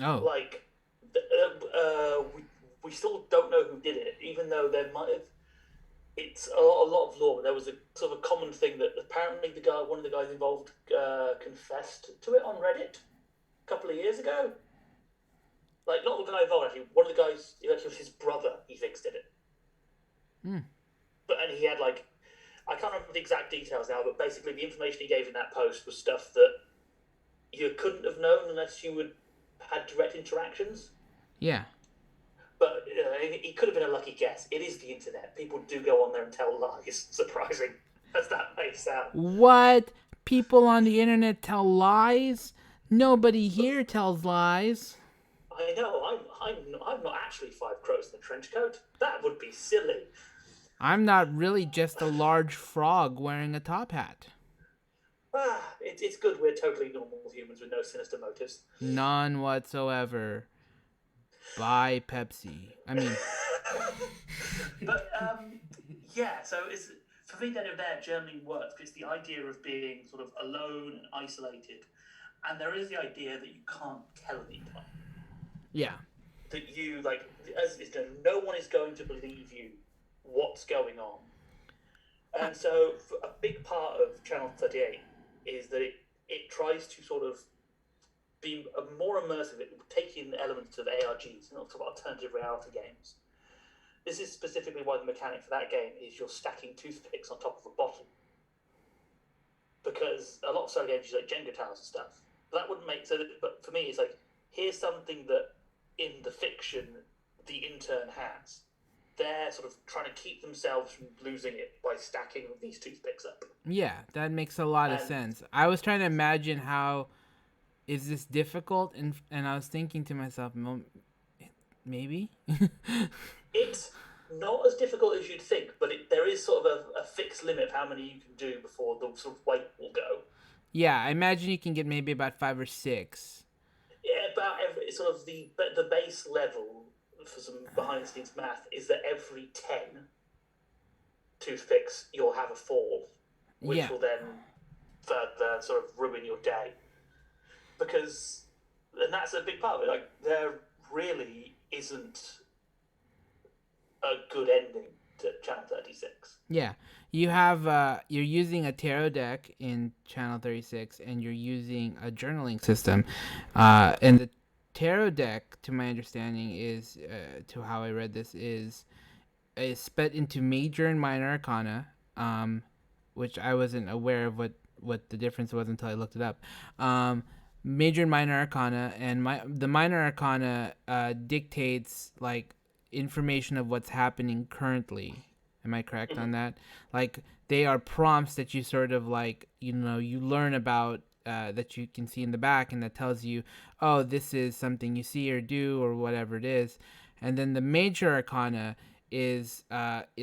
Oh. Like, we still don't know who did it, even though there might have. It's a lot of lore, but there was a sort of a common thing that apparently one of the guys involved confessed to it on Reddit a couple of years ago. Like, not the guy involved, actually. One of the guys, it was his brother, he thinks did it. And he had, like, I can't remember the exact details now, but basically the information he gave in that post was stuff that you couldn't have known unless you had direct interactions. Yeah. But it could have been a lucky guess. It is the internet. People do go on there and tell lies. Surprising as that may sound. What? People on the internet tell lies? Nobody here tells lies. I know. I'm not actually 5 crows in a trench coat. That would be silly. I'm not really just a large frog wearing a top hat. It's good we're totally normal humans with no sinister motives. None whatsoever. Buy Pepsi. I mean... But, yeah, so for me, Days of There generally works because it's the idea of being sort of alone and isolated. And there is the idea that you can't tell anyone. Yeah. That you, like, no one is going to believe you what's going on. And so a big part of Channel 38 is that it tries to sort of be more immersive, taking elements of ARGs and sort of alternative reality games. This is specifically why the mechanic for that game is you're stacking toothpicks on top of a bottle. Because a lot of solo games use like Jenga towers and stuff. But that wouldn't make sense. But for me, it's like, here's something that in the fiction the intern has. They're sort of trying to keep themselves from losing it by stacking these toothpicks up. Yeah, that makes a lot of sense. I was trying to imagine how is this difficult, and I was thinking to myself, maybe. It's not as difficult as you'd think, but there is sort of a fixed limit of how many you can do before the sort of weight will go. Yeah, I imagine you can get maybe about 5 or 6. Yeah, about sort of the base level for some behind the scenes math is that every 10 toothpicks you'll have a fall, which will then further sort of ruin your day. And that's a big part of it. Like, there really isn't a good ending to Channel 36. Yeah, you have you're using a tarot deck in Channel 36, and you're using a journaling system, and the tarot deck, to my understanding, is to how I read this is split into major and minor arcana, which I wasn't aware of what the difference was until I looked it up. Major and minor arcana, and the minor arcana dictates like information of what's happening currently. Am I correct on that? Like, they are prompts that you sort of like, you learn about that you can see in the back, and that tells you, oh, this is something you see or do or whatever it is. And then the major arcana is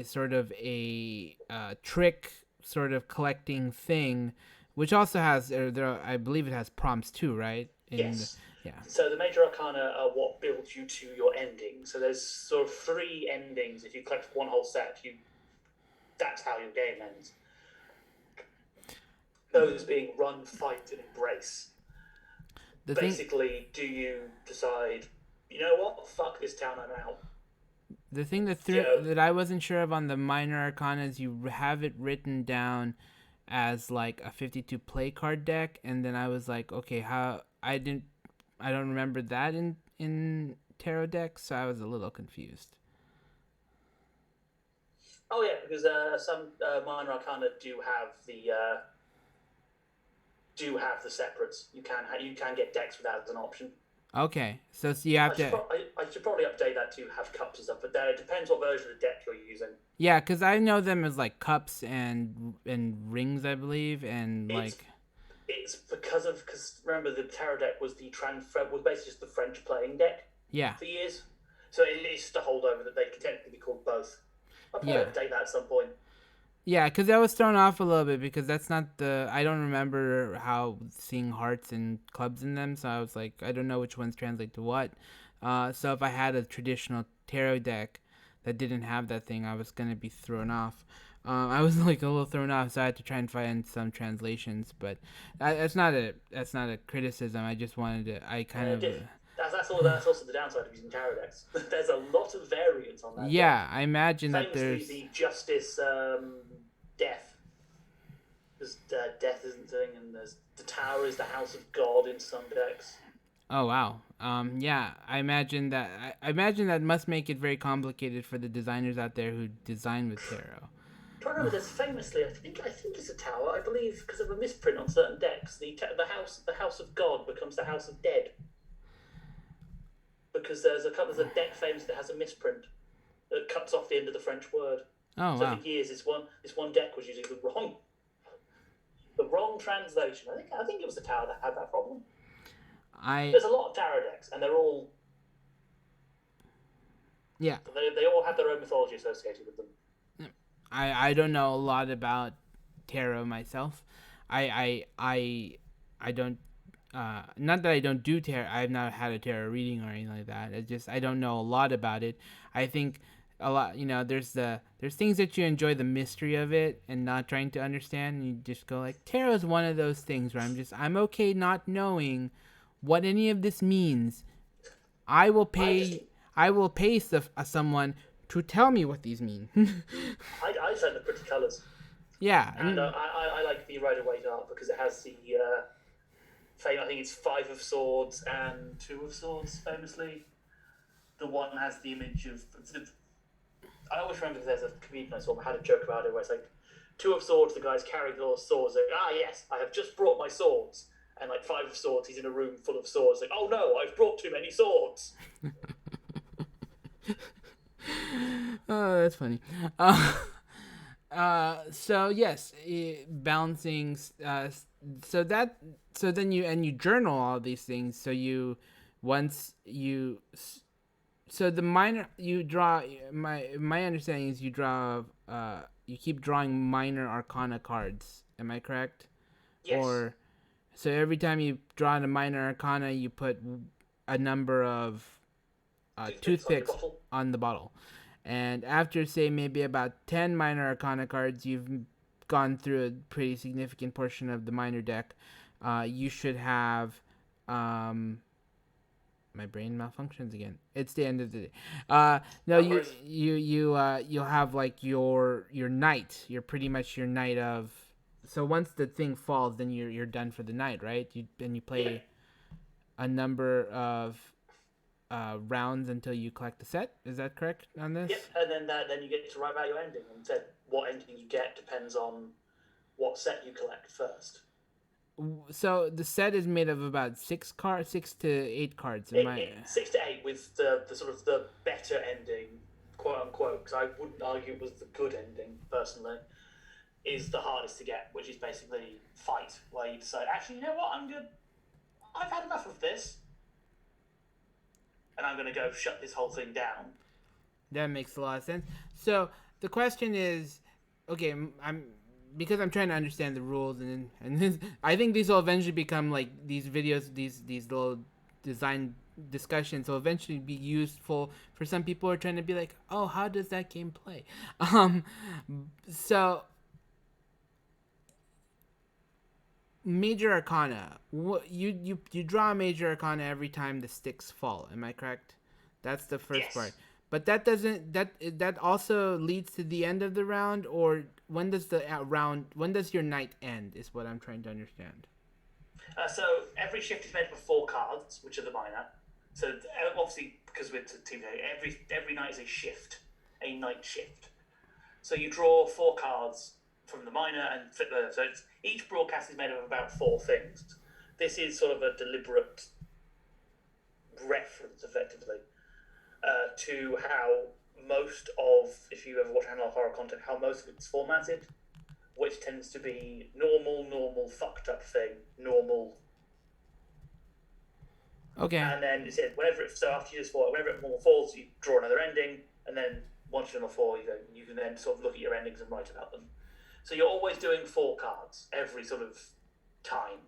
sort of a trick sort of collecting thing, which also has, I believe it has prompts too, right? Yes. Yeah. So the major arcana are what builds you to your ending. So there's sort of 3 endings. If you collect one whole set, that's how your game ends. Those being run, fight, and embrace. Basically, do you decide, you know what, fuck this town, I'm out? The thing that I wasn't sure of on the minor arcana is you have it written down as like a 52 play card deck, and then I was like, okay, how I don't remember that in tarot decks, so I was a little confused. Oh yeah, because some minor arcana do have the separates. You can get decks without as an option. Okay, so you have to. I should probably update that to have cups and stuff, but it depends what version of the deck you're using. Yeah, because I know them as like cups and rings, I believe, and It's because remember the tarot deck was was basically just the French playing deck Yeah. for years, so it's just a holdover that they can technically be called both. I'll probably Yeah. update that at some point. Yeah, because I was thrown off a little bit because that's not the. I don't remember how seeing hearts and clubs in them, so I was like, I don't know which ones translate to what. So if I had a traditional tarot deck that didn't have that thing, I was gonna be thrown off. I was like a little thrown off, so I had to try and find some translations. But that's not a criticism. I just wanted to. I kind of. That's also the downside of using tarot decks. There's a lot of variance on that deck. Yeah, I imagine that Famously, there's. the Justice Death. Because Death isn't the thing, and there's the Tower is the House of God in some decks. Oh wow. Yeah, I imagine that. I imagine that must make it very complicated for the designers out there who design with tarot. I'm trying to remember, there's famously, I think it's a tower. I believe because of a misprint on certain decks, the House of God becomes the House of Dead. Because there's a deck famous that has a misprint that cuts off the end of the French word. Oh So wow. for years, this one deck was using the wrong translation. I think it was the tower that had that problem. There's a lot of tarot decks, and they're all Yeah. they all have their own mythology associated with them. I don't know a lot about tarot myself. I don't. Not that I don't do tarot. I've not had a tarot reading or anything like that. It's just I don't know a lot about it. I think a lot. You know, there's things that you enjoy the mystery of it and not trying to understand. And you just go like tarot is one of those things where I'm okay not knowing what any of this means. I will pay someone to tell me what these mean. I just like the pretty colours. Yeah. And I like the Rider-Waite art because it has the I think it's 5 of Swords and 2 of Swords, famously. The one has the image of... I always remember there's a comedian I saw had a joke about it where it's like, 2 of Swords, the guy's carrying all swords. Like, yes, I have just brought my swords. And like 5 of Swords, he's in a room full of swords. Like, oh no, I've brought too many swords. Oh, that's funny. So yes, balancing. So then you journal all these things. So you once you so the minor you draw. My understanding is you draw. You keep drawing minor arcana cards. Am I correct? Yes. Or so every time you draw a minor arcana, you put a number of toothpicks on the bottle. And after, say, maybe about 10 minor arcana cards, you've gone through a pretty significant portion of the minor deck. You should have... my brain malfunctions again. It's the end of the day. No, you'll have like your night. You're pretty much your night of... So once the thing falls, then you're done for the night, right? You play a number of rounds until you collect the set. Is that correct on this? Yep, and then you get to write about your ending. And said what ending you get depends on what set you collect first. So the set is made of about 6 to 8 cards. 6 to 8 with the sort of the better ending, quote unquote, because I wouldn't argue it was the good ending personally, is the hardest to get, which is basically fight, where you decide, actually, you know what, I've had enough of this, and I'm going to go shut this whole thing down. That makes a lot of sense. So the question is, okay, because I'm trying to understand the rules, and I think these will eventually become like these videos, these little design discussions will eventually be useful for some people who are trying to be like, oh, how does that game play? So major arcana, you draw a major arcana every time the sticks fall. Am I correct? That's the first part. But that doesn't that also leads to the end of the round, or when does when does your night end is what I'm trying to understand. So every shift is made up of 4 cards, which are the minor. So obviously, because we're TV, every night is a night shift. So you draw 4 cards from the minor and flip them. So each broadcast is made up of about 4 things. This is sort of a deliberate reference, effectively, to how most of, if you ever watch analog horror content, how most of it's formatted. which tends to be normal, fucked up thing, normal. Okay. And then it's it. So after you just fall, whenever it falls, you draw another ending, and then once you're on a four, you can then sort of look at your endings and write about them. So you're always doing 4 cards every sort of time.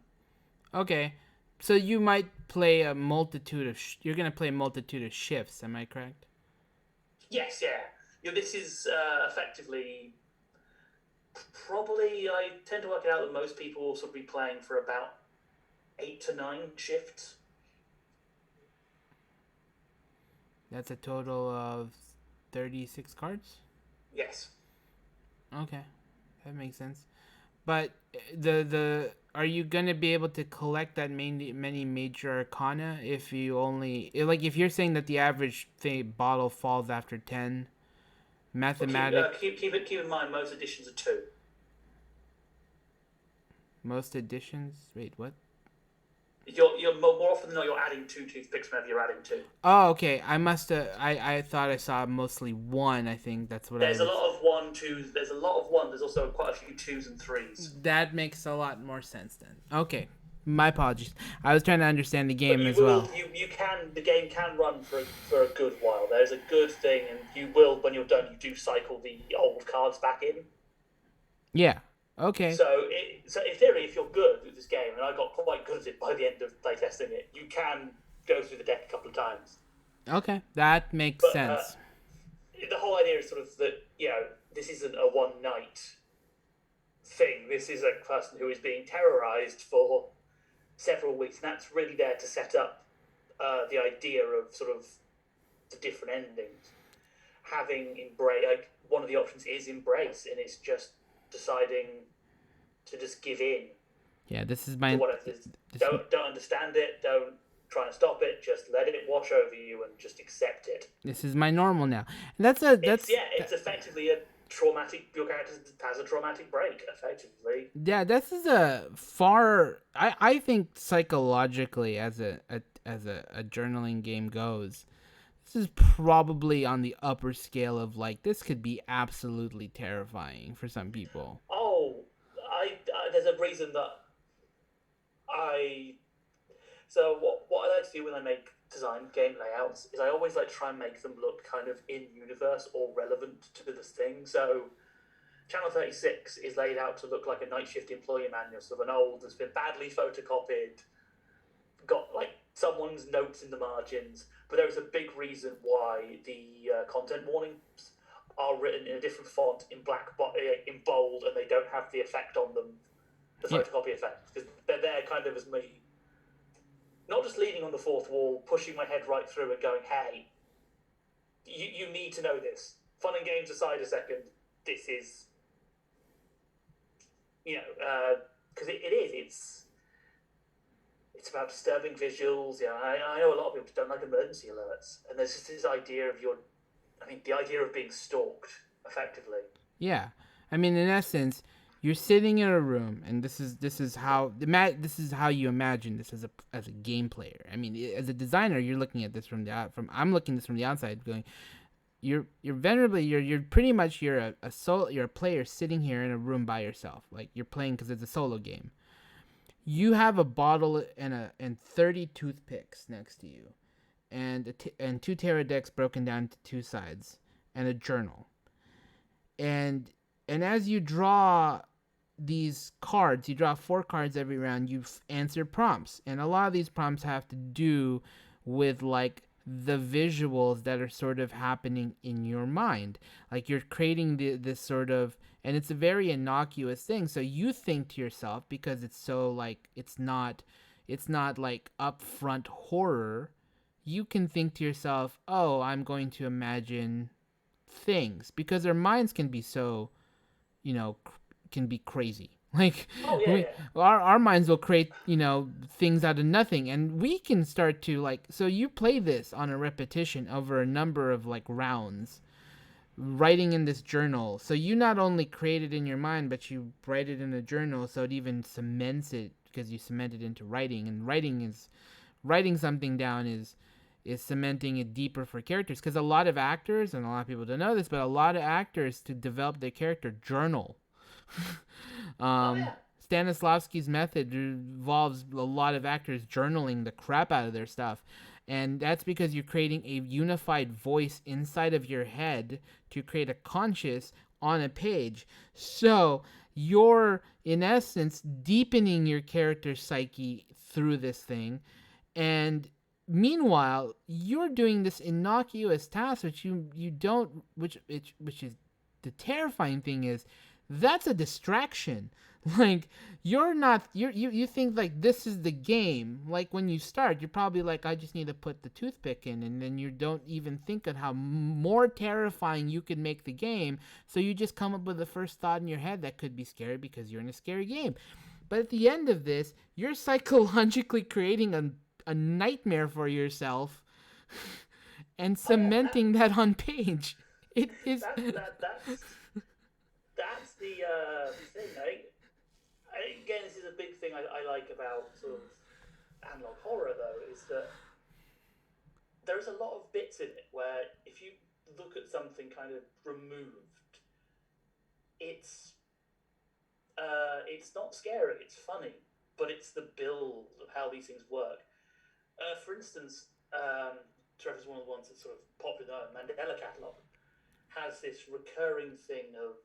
Okay. So you might play a multitude of. You're gonna play a multitude of shifts. Am I correct? Yes, yeah. This is effectively probably. I tend to work it out that most people will sort of be playing for about 8 to 9 shifts. That's a total of 36 cards. Yes. Okay, that makes sense. But the are you gonna be able to collect that many major arcana if you only like if you're saying that the average bottle falls after 10 mathematic Well, keep in mind most editions are 2. most editions wait what You're more often than not you're adding 2 toothpicks whenever you're adding 2. oh okay I thought I saw mostly 1. I think that's what There's I was... a lot of 1, 2. There's a lot of 1. There's also quite a few 2s and 3s. That makes a lot more sense then. Okay, my apologies. I was trying to understand the game as well. You can. The game can run for a good while. There's a good thing, and you will when you're done. You do cycle the old cards back in. Yeah. Okay. So in theory, if you're good with this game, and I got quite good at it by the end of playtesting it, you can go through the deck a couple of times. Okay, that makes sense. The whole idea is sort of that this isn't a one night thing. This is a person who is being terrorized for several weeks, and that's really there to set up the idea of sort of the different endings. Having embrace, like one of the options is embrace, and it's just deciding to just give in. Yeah, this is my. To whatever it is. Don't understand it. Don't try and stop it. Just let it wash over you and just accept it. This is my normal now. And it's effectively a traumatic. Your character has a traumatic break, effectively. Yeah, this is a far. I think psychologically, as a journaling game goes, this is probably on the upper scale of like this could be absolutely terrifying for some people. Oh, there's a reason that So what I like to do when I make design game layouts is I always like to try and make them look kind of in universe or relevant to this thing. So Channel 36 is laid out to look like a night shift employee manual, sort of an old that's been badly photocopied, got like someone's notes in the margins, but there is a big reason why the content warnings are written in a different font in in bold, and they don't have the effect on them, the photocopy effect, because they're there kind of as me, not just leaning on the fourth wall, pushing my head right through and going, hey, you need to know this. Fun and games aside a second, this is, because it's about disturbing visuals. I know a lot of people don't like emergency alerts, and there's just this idea of the idea of being stalked, effectively. Yeah, I mean, in essence, you're sitting in a room, and this is how you imagine this as a game player. I mean, as a designer, you're looking at this I'm looking at this from the outside, going, you're pretty much you're a player sitting here in a room by yourself, like you're playing because it's a solo game. You have a bottle and 30 toothpicks next to you, and two tarot decks broken down to 2 sides, and a journal. And as you draw these cards, you draw 4 cards every round, you answer prompts. And a lot of these prompts have to do with like the visuals that are sort of happening in your mind. Like you're creating this sort of, and it's a very innocuous thing. So you think to yourself, because it's so like, it's not like upfront horror. You can think to yourself, oh, I'm going to imagine things, because our minds can be so, can be crazy. Like, our minds will create, things out of nothing, and we can start to like. So you play this on a repetition over a number of like rounds, writing in this journal. So you not only create it in your mind, but you write it in a journal, so it even cements it, because you cement it into writing. And writing something down is cementing it deeper for characters, because a lot of actors, and a lot of people don't know this, but a lot of actors, to develop their character, journal Oh yeah. Stanislavski's method involves a lot of actors journaling the crap out of their stuff. And that's because you're creating a unified voice inside of your head to create a conscious on a page. So you're, in essence, deepening your character's psyche through this thing. And meanwhile, you're doing this innocuous task, which you don't, which is the terrifying thing is that's a distraction. Like you're not you think like this is the game. Like when you start, you're probably like, I just need to put the toothpick in, and then you don't even think of how more terrifying you could make the game. So you just come up with the first thought in your head that could be scary because you're in a scary game. But at the end of this, you're psychologically creating a nightmare for yourself and Oh yeah. cementing that on page. It is. That's the thing. Again, this is a big thing I like about sort of analog horror, though, is that there's a lot of bits in it where if you look at something kind of removed, it's it's not scary. It's funny, but it's the build of how these things work. For instance, Trevor's one of the ones that's sort of popular. Mandela Catalogue has this recurring thing of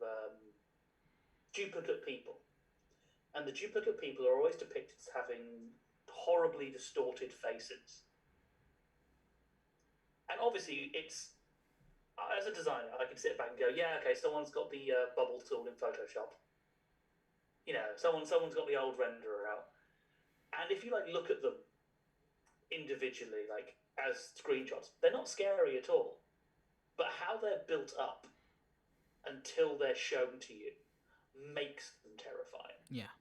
duplicate people, and the duplicate people are always depicted as having horribly distorted faces. And obviously, it's as a designer, I can sit back and go, yeah, okay, someone's got the bubble tool in Photoshop. You know, someone's got the old renderer out. And if you like look at them individually, like as screenshots, they're not scary at all. But how they're built up until they're shown to you makes them terrifying. Yeah.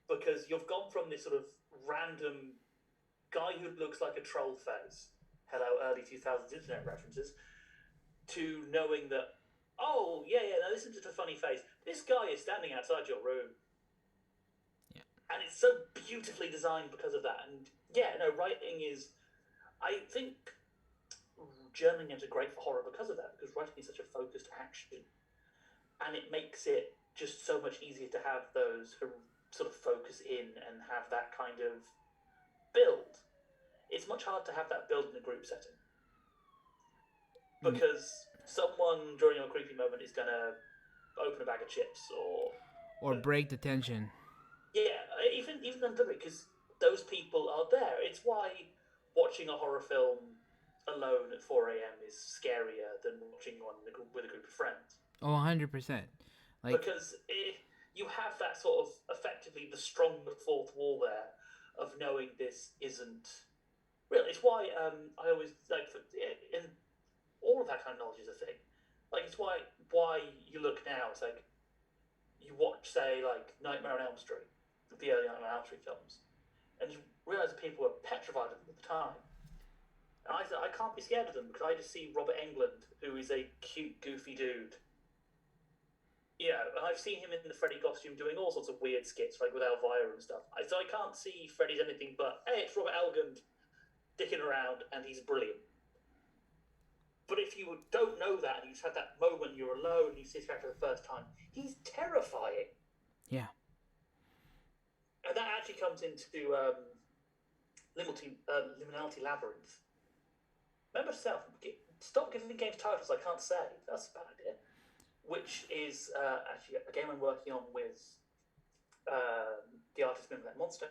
Because you've gone from this sort of random guy who looks like a troll face, hello, early 2000s internet references, to knowing that, oh, yeah, no, this isn't just a funny face. This guy is standing outside your room. Yeah. And it's so beautifully designed because of that. And yeah, no, writing is, I think journaling games are great for horror because of that, because writing is such a focused action. And it makes it just so much easier to have those who sort of focus in and have that kind of build. It's much harder to have that build in a group setting. Because someone during a creepy moment is going to open a bag of chips or break the tension. Yeah, even deliberately, because those people are there. It's why watching a horror film alone at 4 a.m. is scarier than watching one with a group of friends. Oh, 100%. Because you have that sort of effectively the stronger fourth wall there of knowing this isn't real. It's why I always like in all of that kind of knowledge is a thing. Like it's why you look now. It's like you watch, say, like Nightmare on Elm Street, the early Nightmare on Elm Street films, and you realise that people were petrified of them at the time. And I said, I can't be scared of them because I just see Robert Englund, who is a cute, goofy dude. You know, and I've seen him in the Freddy costume doing all sorts of weird skits, like with Elvira and stuff. So I can't see Freddy's anything but, hey, it's Robert Englund dicking around, and he's brilliant. But if you don't know that, and you just had that moment, you're alone, and you see his character for the first time, he's terrifying. Yeah. And that actually comes into Liminalitea Labyrinth. Remember yourself, stop giving games titles I can't say. That's a bad idea. Which is actually a game I'm working on with the artist Liminalitea Monster.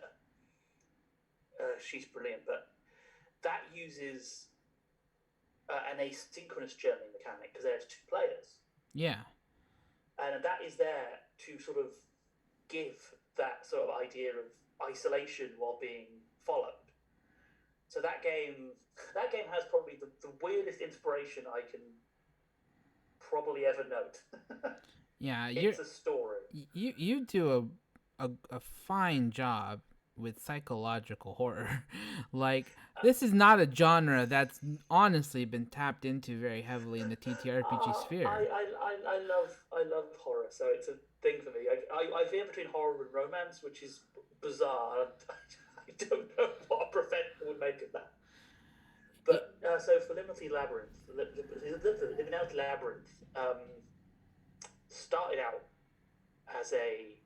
She's brilliant, but that uses an asynchronous journaling mechanic because there's two players. Yeah. And that is there to sort of give that sort of idea of isolation while being followed. So that game has probably the weirdest inspiration I can probably ever note. Yeah, it's a story. You do a fine job with psychological horror. Like this is not a genre that's honestly been tapped into very heavily in the TTRPG sphere. I love horror, so it's a thing for me. I veer between horror and romance, which is bizarre. I don't know what a professional would make of that. But so for Liminalitea Labyrinth, Liminalitea Labyrinth started out as a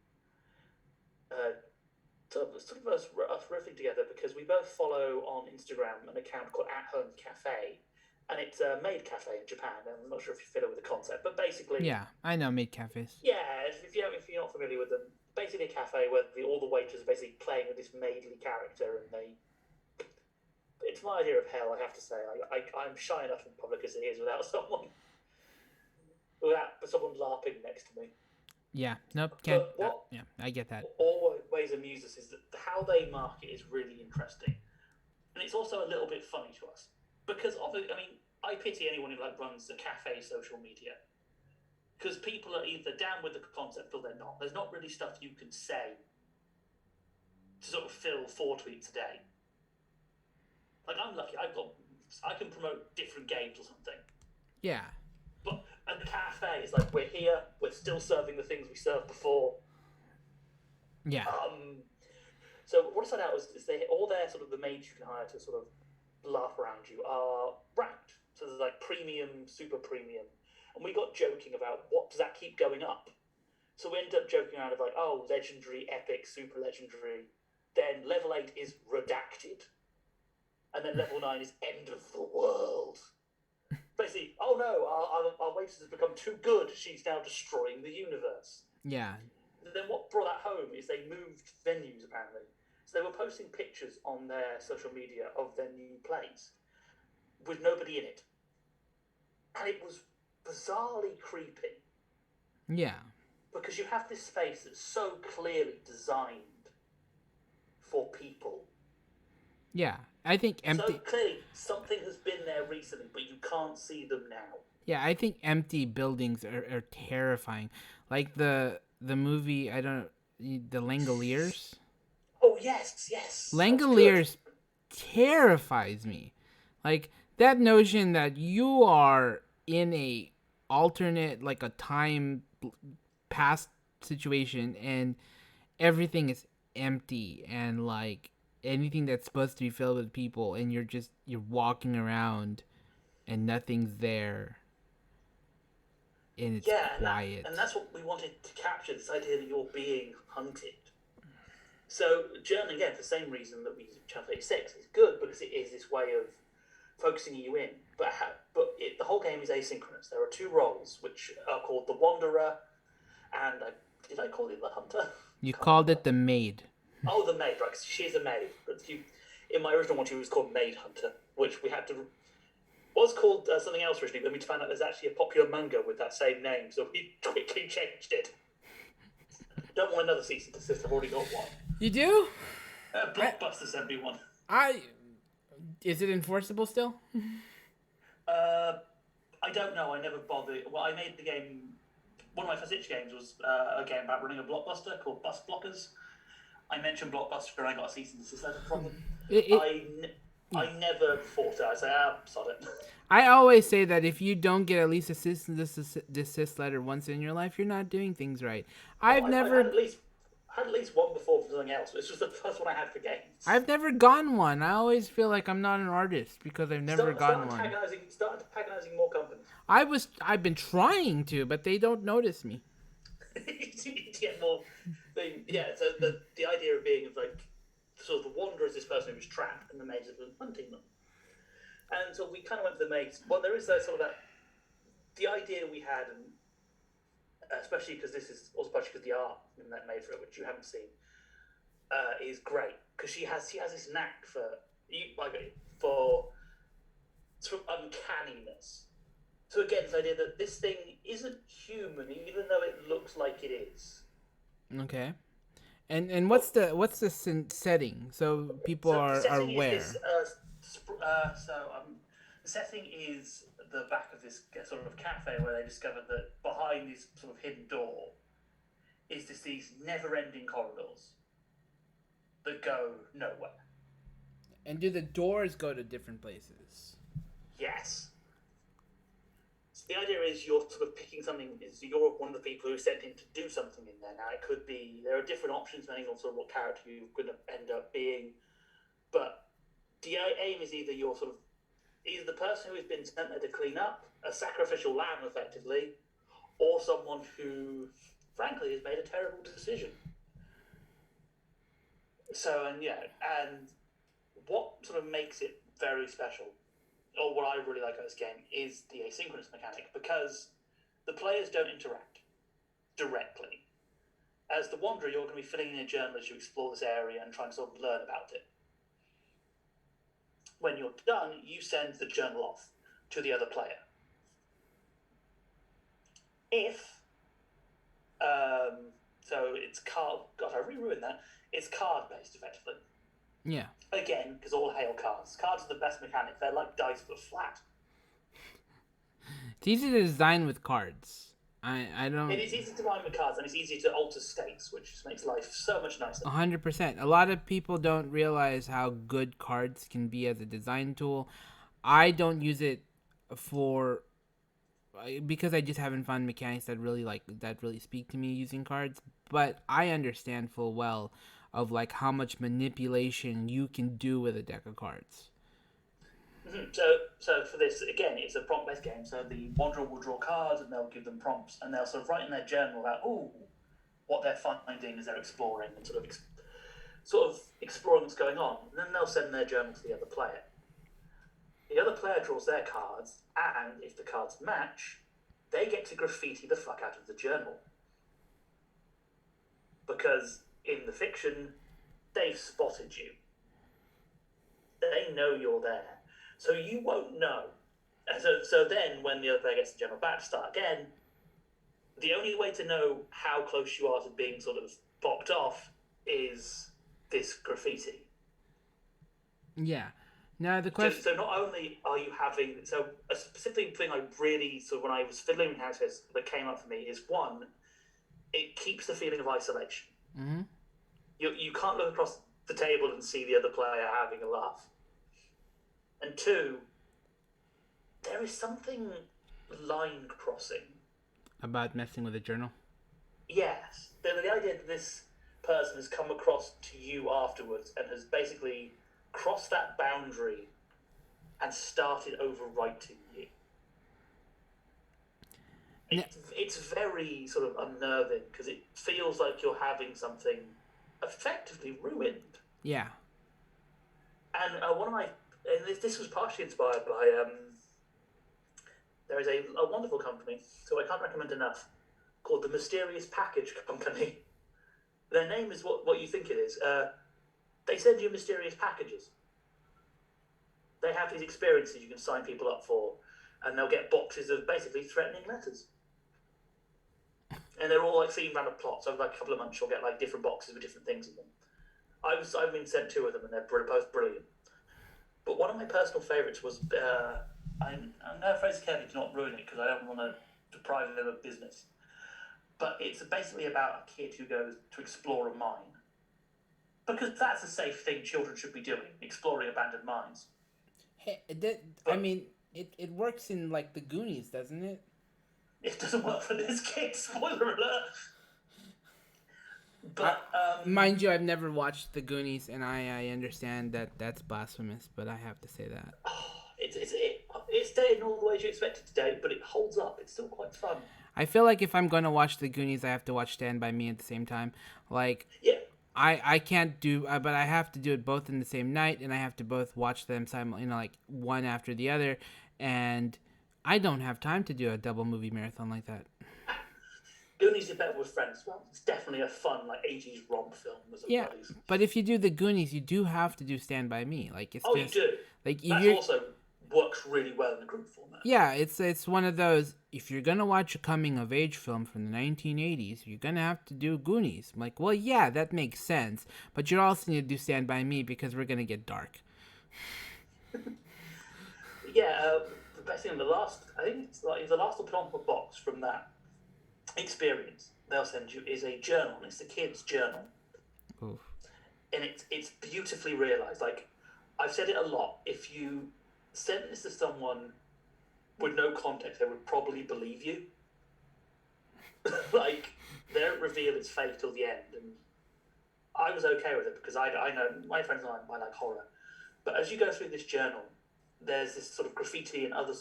sort of us riffing together because we both follow on Instagram an account called At Home Cafe, and it's a maid cafe in Japan. And I'm not sure if you're familiar with the concept, but basically, Yeah, I know maid cafes. yeah, if you're not familiar with them, basically a cafe where all the waiters are basically playing with this maidly character, and it's my idea of hell. I have to say, I'm shy enough in public as it is without someone larping next to me. Yeah, nope, can't. But what Yeah, I get that. always amuses us is that how they market is really interesting, and it's also a little bit funny to us because obviously, I mean, I pity anyone who runs a cafe social media because people are either down with the concept or they're not. There's not really stuff you can say to sort of fill 4 tweets a day. Like I'm lucky, I can promote different games or something. Yeah. But and the cafe is like we're here, we're still serving the things we served before. Yeah. So what I found out is they all their sort of the maids you can hire to sort of laugh around you are ranked. So there's like premium, super premium, and we got joking about what does that keep going up. So we ended up joking around of like, oh, legendary, epic, super legendary. Then level 8 is redacted, and then level 9 is end of the world. Basically, oh no, our waitress has become too good. She's now destroying the universe. Yeah. Then what brought that home is they moved venues apparently. So they were posting pictures on their social media of their new place with nobody in it. And it was bizarrely creepy. Yeah. Because you have this space that's so clearly designed for people. Yeah. I think empty. So clearly something has been there recently, but you can't see them now. Yeah, I think empty buildings are terrifying. Like the movie, I don't the Langoliers. Oh yes. Langoliers terrifies me. Like that notion that you are in a alternate, like a time past situation, and everything is empty, and like anything that's supposed to be filled with people, and you're walking around, and nothing's there. And it's quiet. And that's what we wanted to capture, this idea that you're being hunted. So journaling, again, for the same reason that we use Chapter 86, is good because it is this way of focusing you in. But the whole game is asynchronous. There are 2 roles, which are called the Wanderer and... did I call it the Hunter? You called it the Maid. Oh, the Maid, right. She's a maid. In my original one, she was called Maid Hunter, which we had to... was called something else originally, but we found out there's actually a popular manga with that same name, so we quickly changed it. Don't want another cease and desist, I've already got one. You do? Blockbuster sent me one. Is it enforceable still? I don't know, I never bothered. Well, I made the game... One of my first itch games was a game about running a Blockbuster called Bus Blockers. I mentioned Blockbuster and I got a cease and desist letter from them. I never fought it. I say, sod it. I always say that if you don't get at least a cease and desist letter once in your life, you're not doing things right. I've never... I had at least one before for something else. It's just the first one I had for games. I've never gotten one. I always feel like I'm not an artist because I've never gotten one. Start antagonizing more companies. I've been trying to, but they don't notice me. You get more... So the idea of being like... So the Wanderer is this person who's trapped, and the maids have been hunting them. And so we kind of went to the maids. Well, there is that sort of that... The idea we had, and especially because this is also partially because the art in that made for it, which you haven't seen, is great. Because she has this knack for sort of uncanniness. So again, this idea that this thing isn't human, even though it looks like it is. Okay. And what's the setting so people are aware? The setting is the back of this sort of cafe where they discovered that behind this sort of hidden door is these never-ending corridors that go nowhere. And do the doors go to different places? Yes. So the idea is you're sort of picking something. You're one of the people who is sent in to do something in there. Now it could be there are different options depending on sort of what character you're going to end up being, but the aim is either the person who has been sent there to clean up, a sacrificial lamb effectively, or someone who frankly, has made a terrible decision. So, and what sort of makes it very special, or what I really like about this game, is the asynchronous mechanic, because the players don't interact directly. As the Wanderer, you're going to be filling in a journal as you explore this area and try and sort of learn about it. When you're done, you send the journal off to the other player. So it's card. God, I re-ruined that. It's card-based, effectively. Yeah. Again, because all hail cards. Cards are the best mechanic. They're like dice, but flat. It's easy to design with cards. I don't. It is easy to design with cards, and it's easy to alter states, which just makes life so much nicer. 100%. A lot of people don't realize how good cards can be as a design tool. I don't use it because I just haven't found mechanics that really speak to me using cards. But I understand full well of like how much manipulation you can do with a deck of cards. Mm-hmm. So for this, again, it's a prompt-based game. So the Wanderer will draw cards, and they'll give them prompts, and they'll sort of write in their journal about what they're finding as they're exploring, and sort of exploring what's going on. And then they'll send their journal to the other player. The other player draws their cards, and if the cards match, they get to graffiti the fuck out of the journal. Because in the fiction, they've spotted you. They know you're there. So you won't know. And so then, when the other player gets the journal back to start again, the only way to know how close you are to being sort of bopped off is this graffiti. Yeah. Now the question. So not only are you having a specific thing I really when I was fiddling with houses that came up for me is one, it keeps the feeling of isolation. Mm-hmm. You can't look across the table and see the other player having a laugh. And two, there is something line crossing About messing with a journal? Yes. The idea that this person has come across to you afterwards and has basically crossed that boundary and started overwriting you. It's very sort of unnerving because it feels like you're having something effectively ruined. Yeah. And this was partially inspired by there is a wonderful company, so I can't recommend enough, called the Mysterious Package Company. Their name is what you think it is. They send you mysterious packages. They have these experiences you can sign people up for, and they'll get boxes of basically threatening letters. And they're all like themed around a plot. So over like a couple of months, you'll get like different boxes with different things in them. I've been sent 2 of them, and they're both brilliant. But one of my personal favourites was I'm now afraid to carefully to not ruin it because I don't want to deprive them of business. But it's basically about a kid who goes to explore a mine. Because that's a safe thing children should be doing, exploring abandoned mines. Hey, it works in like the Goonies, doesn't it? It doesn't work for this kid, spoiler alert. But mind you, I've never watched the Goonies, and I understand that that's blasphemous, but I have to say that. It's dated in all the ways you expect it to date, but it holds up. It's still quite fun. I feel like if I'm going to watch the Goonies, I have to watch Stand By Me at the same time. Like, yeah. I can't do, but I have to do it both in the same night, and I have to both watch them like one after the other, and I don't have time to do a double movie marathon like that. Goonies is better with friends. Well, it's definitely a fun like 80s romp film with some buddies. But if you do the Goonies, you do have to do Stand By Me. Like it's you do. Like that also works really well in the group format. Yeah, it's one of those. If you're gonna watch a coming of age film from the 1980s, you're gonna have to do Goonies. I'm like, well, yeah, that makes sense. But you also need to do Stand By Me because we're gonna get dark. The best thing I think it's like the last or penultimate box from that experience they'll send you is a journal, and it's the kid's journal. Oof. And it's beautifully realised. Like, I've said it a lot. If you sent this to someone with no context, they would probably believe you. Like, they don't reveal it's fake till the end. And I was okay with it because I know my friends and I like horror. But as you go through this journal, there's this sort of graffiti and other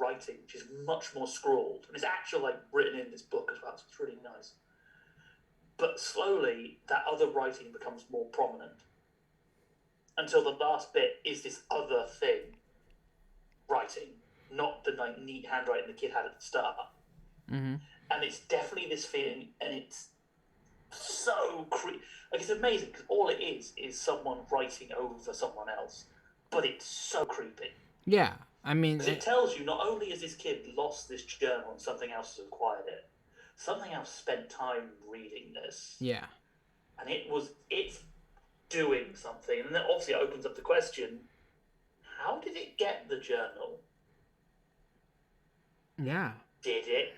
writing, which is much more scrawled. And it's actually like written in this book as well, so it's really nice. But slowly, that other writing becomes more prominent. Until the last bit is this other thing writing, not the like neat handwriting the kid had at the start. Mm-hmm. And it's definitely this feeling, and it's so like it's amazing because all it is someone writing over someone else, but it's so creepy. Yeah, I mean, Because it tells you not only has this kid lost this journal and something else has acquired it, something else spent time reading this. Yeah. And it's doing something, and then obviously it opens up the question: how did it get the journal? Yeah. Did it?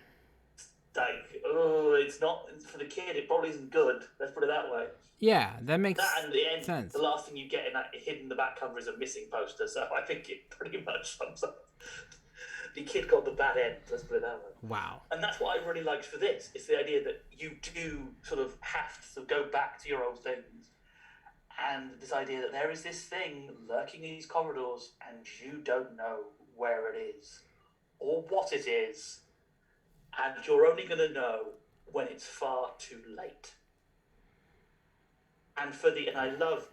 Like, oh, it's not for the kid. It probably isn't good. Let's put it that way. Yeah, that makes That and the end, sense. the last thing you get in that hidden in the back cover is a missing poster. So I think it pretty much sums up. The kid got the bad end. Let's put it that way. Wow. And that's what I really liked for this. It's the idea that you do sort of have to go back to your old things, and this idea that there is this thing lurking in these corridors, and you don't know where it is or what it is, and you're only going to know when it's far too late. And I love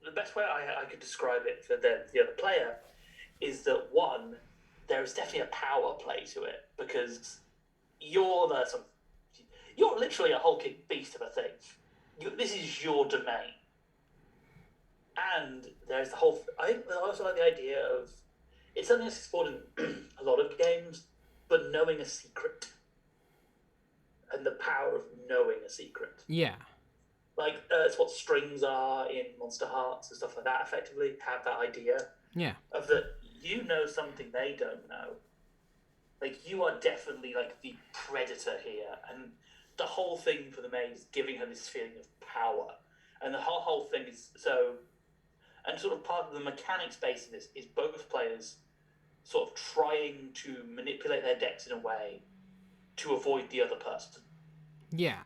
the best way I could describe it for the other player is that one, there is definitely a power play to it because you're literally a hulking beast of a thing. This is your domain, and there's the whole. I also like the idea of it's something that's explored in a lot of games, but knowing a secret and the power of knowing a secret. Yeah. Like, it's what strings are in Monster Hearts and stuff like that, effectively, have that idea. Yeah. Of that you know something they don't know. Like, you are definitely, like, the predator here. And the whole thing for the maid is giving her this feeling of power. And the whole thing is so... And sort of part of the mechanics based in this is both players sort of trying to manipulate their decks in a way to avoid the other person. Yeah.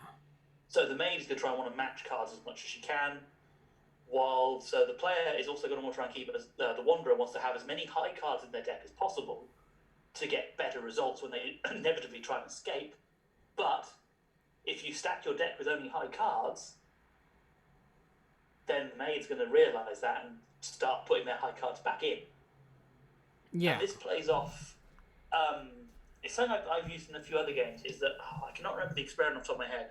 So the maid is going to try and want to match cards as much as she can, while so the player is also going to want to try and keep the wanderer wants to have as many high cards in their deck as possible to get better results when they inevitably try and escape. But if you stack your deck with only high cards, then the maid's going to realise that and start putting their high cards back in. Yeah. And this plays off. It's something I've used in a few other games. Is that I cannot remember the experiment off the top of my head.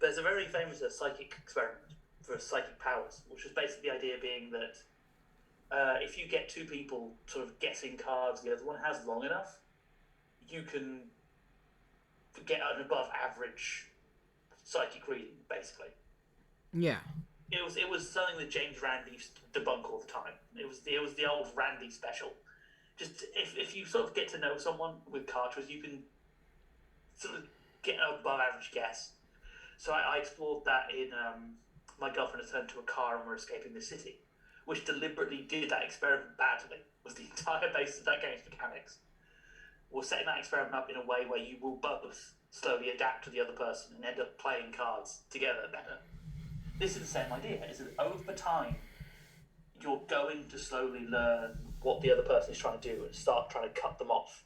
There's a very famous psychic experiment for psychic powers, which was basically the idea being that if you get two people sort of guessing cards the other one has long enough, you can get an above average psychic reading, basically. Yeah. It was something that James Randi used to debunk all the time. It was the old Randi special. Just if you sort of get to know someone with card choice, you can sort of get an above average guess. So I explored that in My Girlfriend Has Turned to a Car and We're Escaping the City, which deliberately did that experiment badly. Was the entire basis of that game's mechanics. We're setting that experiment up in a way where you will both slowly adapt to the other person and end up playing cards together better. This is the same idea, is that over time, you're going to slowly learn what the other person is trying to do and start trying to cut them off.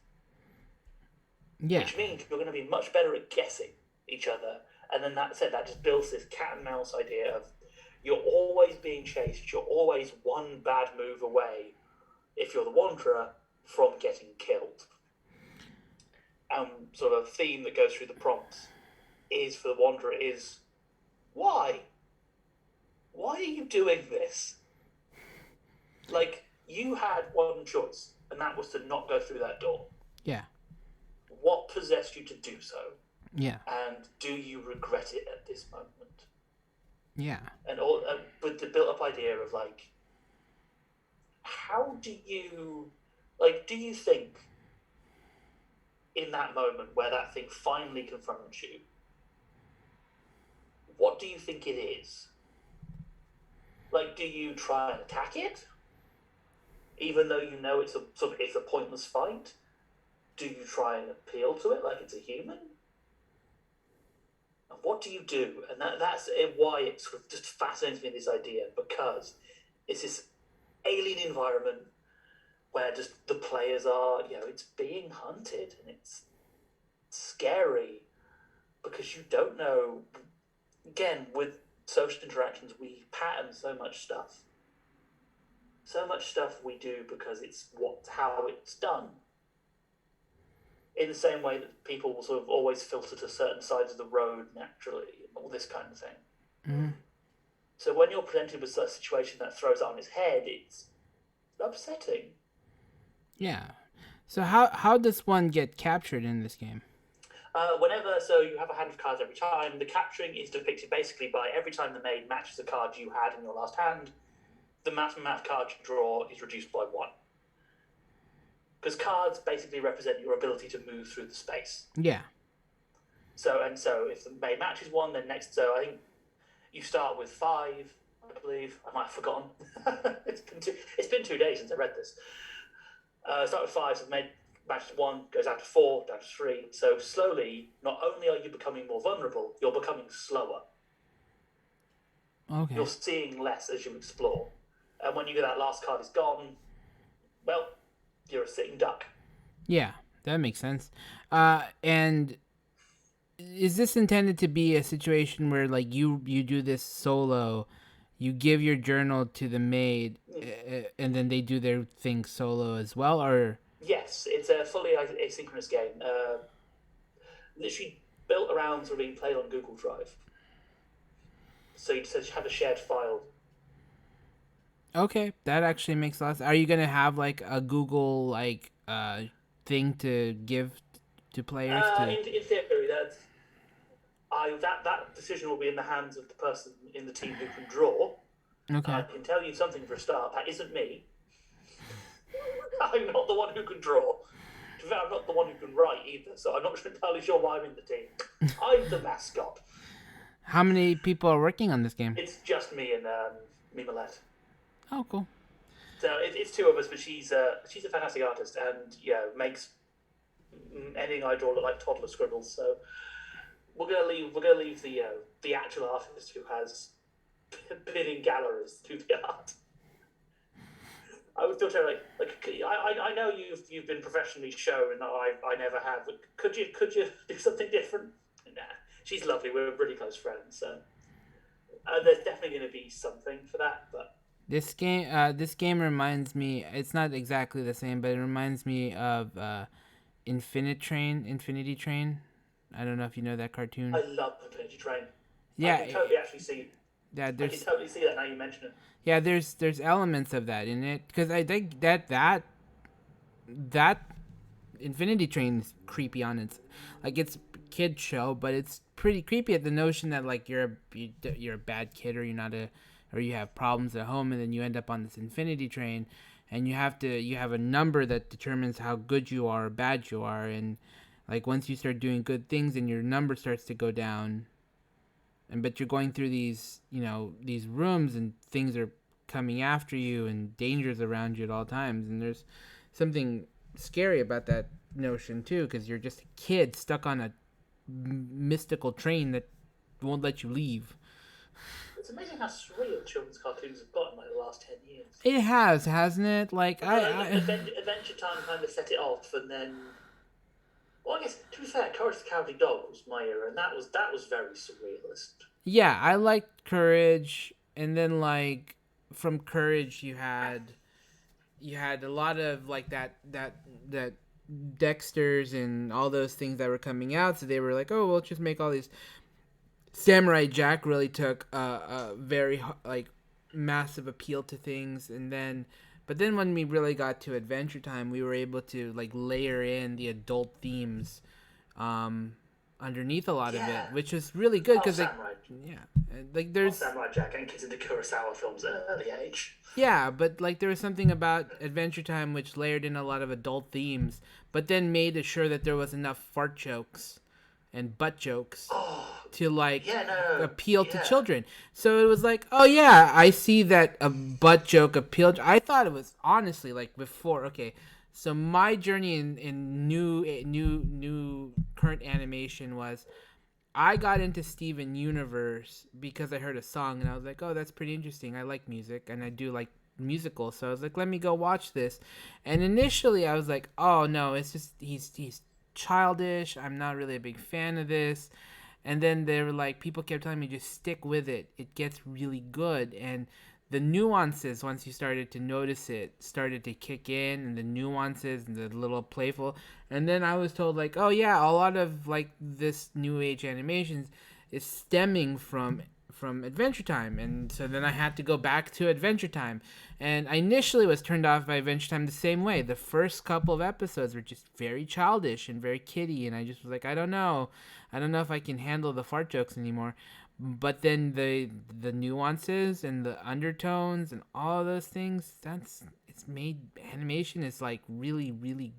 Yeah. Which means you're going to be much better at guessing each other. And then that just builds this cat and mouse idea of you're always being chased, you're always one bad move away, if you're the wanderer, from getting killed. Sort of a theme that goes through the prompts is for the wanderer is, why? Why are you doing this? Like, you had one choice, and that was to not go through that door. Yeah. What possessed you to do so? Yeah. And do you regret it at this moment? Yeah. And with the built-up idea of, like, how do you... Like, do you think, in that moment where that thing finally confronts you, what do you think it is? Like, do you try and attack it? Even though you know it's a pointless fight? Do you try and appeal to it like it's a human? And what do you do? And that's why it sort of just fascinates me, this idea, because it's this alien environment where just the players are, it's being hunted and it's scary, because you don't know. Again, with social interactions, we pattern so much stuff. So much stuff we do because it's how it's done. In the same way that people will sort of always filter to certain sides of the road naturally, and all this kind of thing. Mm-hmm. So when you're presented with a situation that throws it on its head, it's upsetting. Yeah. So how does one get captured in this game? So you have a hand of cards every time. The capturing is depicted basically by every time the maid matches a card you had in your last hand, the amount of cards you draw is reduced by 1. Because cards basically represent your ability to move through the space. Yeah. So if the maid matches 1, then next, so I think you start with 5, I believe. I might have forgotten. It's been 2 days since I read this. Start with 5, so the maid matches 1, goes down to 4, down to 3. So slowly, not only are you becoming more vulnerable, you're becoming slower. Okay. You're seeing less as you explore. And when you get that last card is gone, well, you're a sitting duck. Yeah, that makes sense. And is this intended to be a situation where like you do this solo, you give your journal to the maid, and then they do their thing solo as well, or? Yes, it's a fully asynchronous game. Literally built around sort of being played on Google Drive. So you just have a shared file. Okay, that actually makes a lot of sense. Are you gonna have like a Google thing to give to players? In theory, that decision will be in the hands of the person in the team who can draw. Okay. I can tell you something for a start. That isn't me. I'm not the one who can draw. To be fair, I'm not the one who can write either, so I'm not entirely sure why I'm in the team. I'm the mascot. How many people are working on this game? It's just me and Liminalitea. Oh, cool. So it's 2 of us, but she's a fantastic artist and makes anything I draw look like toddler scribbles. So we're gonna leave the actual artist who has been in galleries to the art. I would feel terrible. I know you've been professionally shown, and I never have. But could you do something different? Nah, she's lovely. We're really close friends. So there's definitely going to be something for that, but. This game reminds me. It's not exactly the same, but it reminds me of Infinity Train. I don't know if you know that cartoon. I love Infinity Train. Yeah, I can totally actually see. Yeah, I can totally see that now you mention it. Yeah, there's elements of that in it because I think that Infinity Train is creepy on its it's a kid show, but it's pretty creepy at the notion that like you're a bad kid or you have problems at home, and then you end up on this Infinity Train, and you have a number that determines how good you are or bad you are, and like once you start doing good things, and your number starts to go down, but you're going through these rooms, and things are coming after you, and dangers around you at all times, and there's something scary about that notion too, because you're just a kid stuck on a mystical train that won't let you leave. It's amazing how surreal children's cartoons have gotten the last 10 years. It has, hasn't it? Adventure Time kind of set it off, and then. Well, I guess to be fair, Courage the Cowardly Dog was my era, and that was very surrealist. Yeah, I liked Courage, and then from Courage you had a lot of that Dexters and all those things that were coming out, so they were like, oh, we'll just make all these. Samurai Jack really took a very massive appeal to things, but then when we really got to Adventure Time, we were able to layer in the adult themes underneath a lot of it, which was really good because there's Samurai Jack and kids into Kurosawa films at an early age. Yeah, but there was something about Adventure Time which layered in a lot of adult themes, but then made sure that there was enough fart jokes and butt jokes to appeal to children. So it was oh yeah, I see that a butt joke appealed. I thought it was honestly before. Okay, so my journey in new current animation was I got into Steven Universe because I heard a song and I was like, oh, that's pretty interesting. I like music and I do like musicals, so I was like, let me go watch this. And initially I was like, oh no, it's just he's childish. I'm not really a big fan of this. And then they were like, people kept telling me, just stick with it. It gets really good. And the nuances, once you started to notice it, started to kick in, and the nuances and the little playful. And then I was told, like, oh yeah, a lot of like this new age animations is stemming from Adventure Time. And so then I had to go back to Adventure Time. And I initially was turned off by Adventure Time the same way. The first couple of episodes were just very childish and very kiddie, and I just was like, I don't know if I can handle the fart jokes anymore. But then the nuances and the undertones and all of those things, it's made animation is like really, really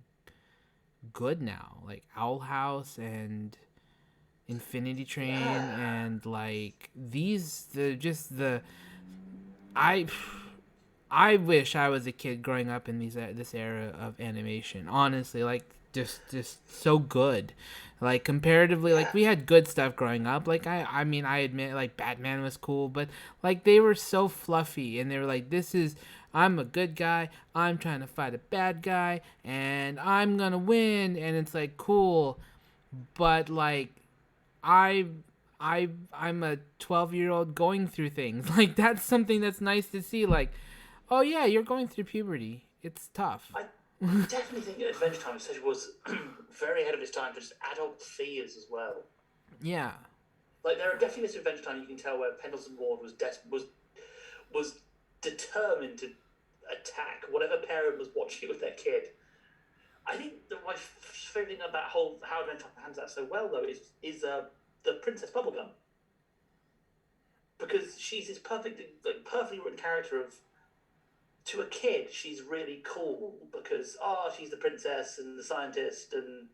good now. Like Owl House and Infinity Train and like I I wish I was a kid growing up in this era of animation. Honestly, like just so good. Like comparatively, like we had good stuff growing up. Like I mean I admit like Batman was cool, but like they were so fluffy and they were like, this is, I'm a good guy, I'm trying to fight a bad guy and I'm gonna win, and it's like cool. But like I I'm a 12-year-old going through things. Like that's something that's nice to see. Like, oh yeah, you're going through puberty. It's tough. I definitely think Adventure Time was very ahead of its time for just adult fears as well. Yeah. Like there are definitely bits of Adventure Time you can tell where Pendleton Ward was determined to attack whatever parent was watching it with their kid. I think my favorite thing about how Adventure Time handles that so well though is the Princess Bubblegum, because she's this perfectly written character of, to a kid she's really cool because she's the princess and the scientist, and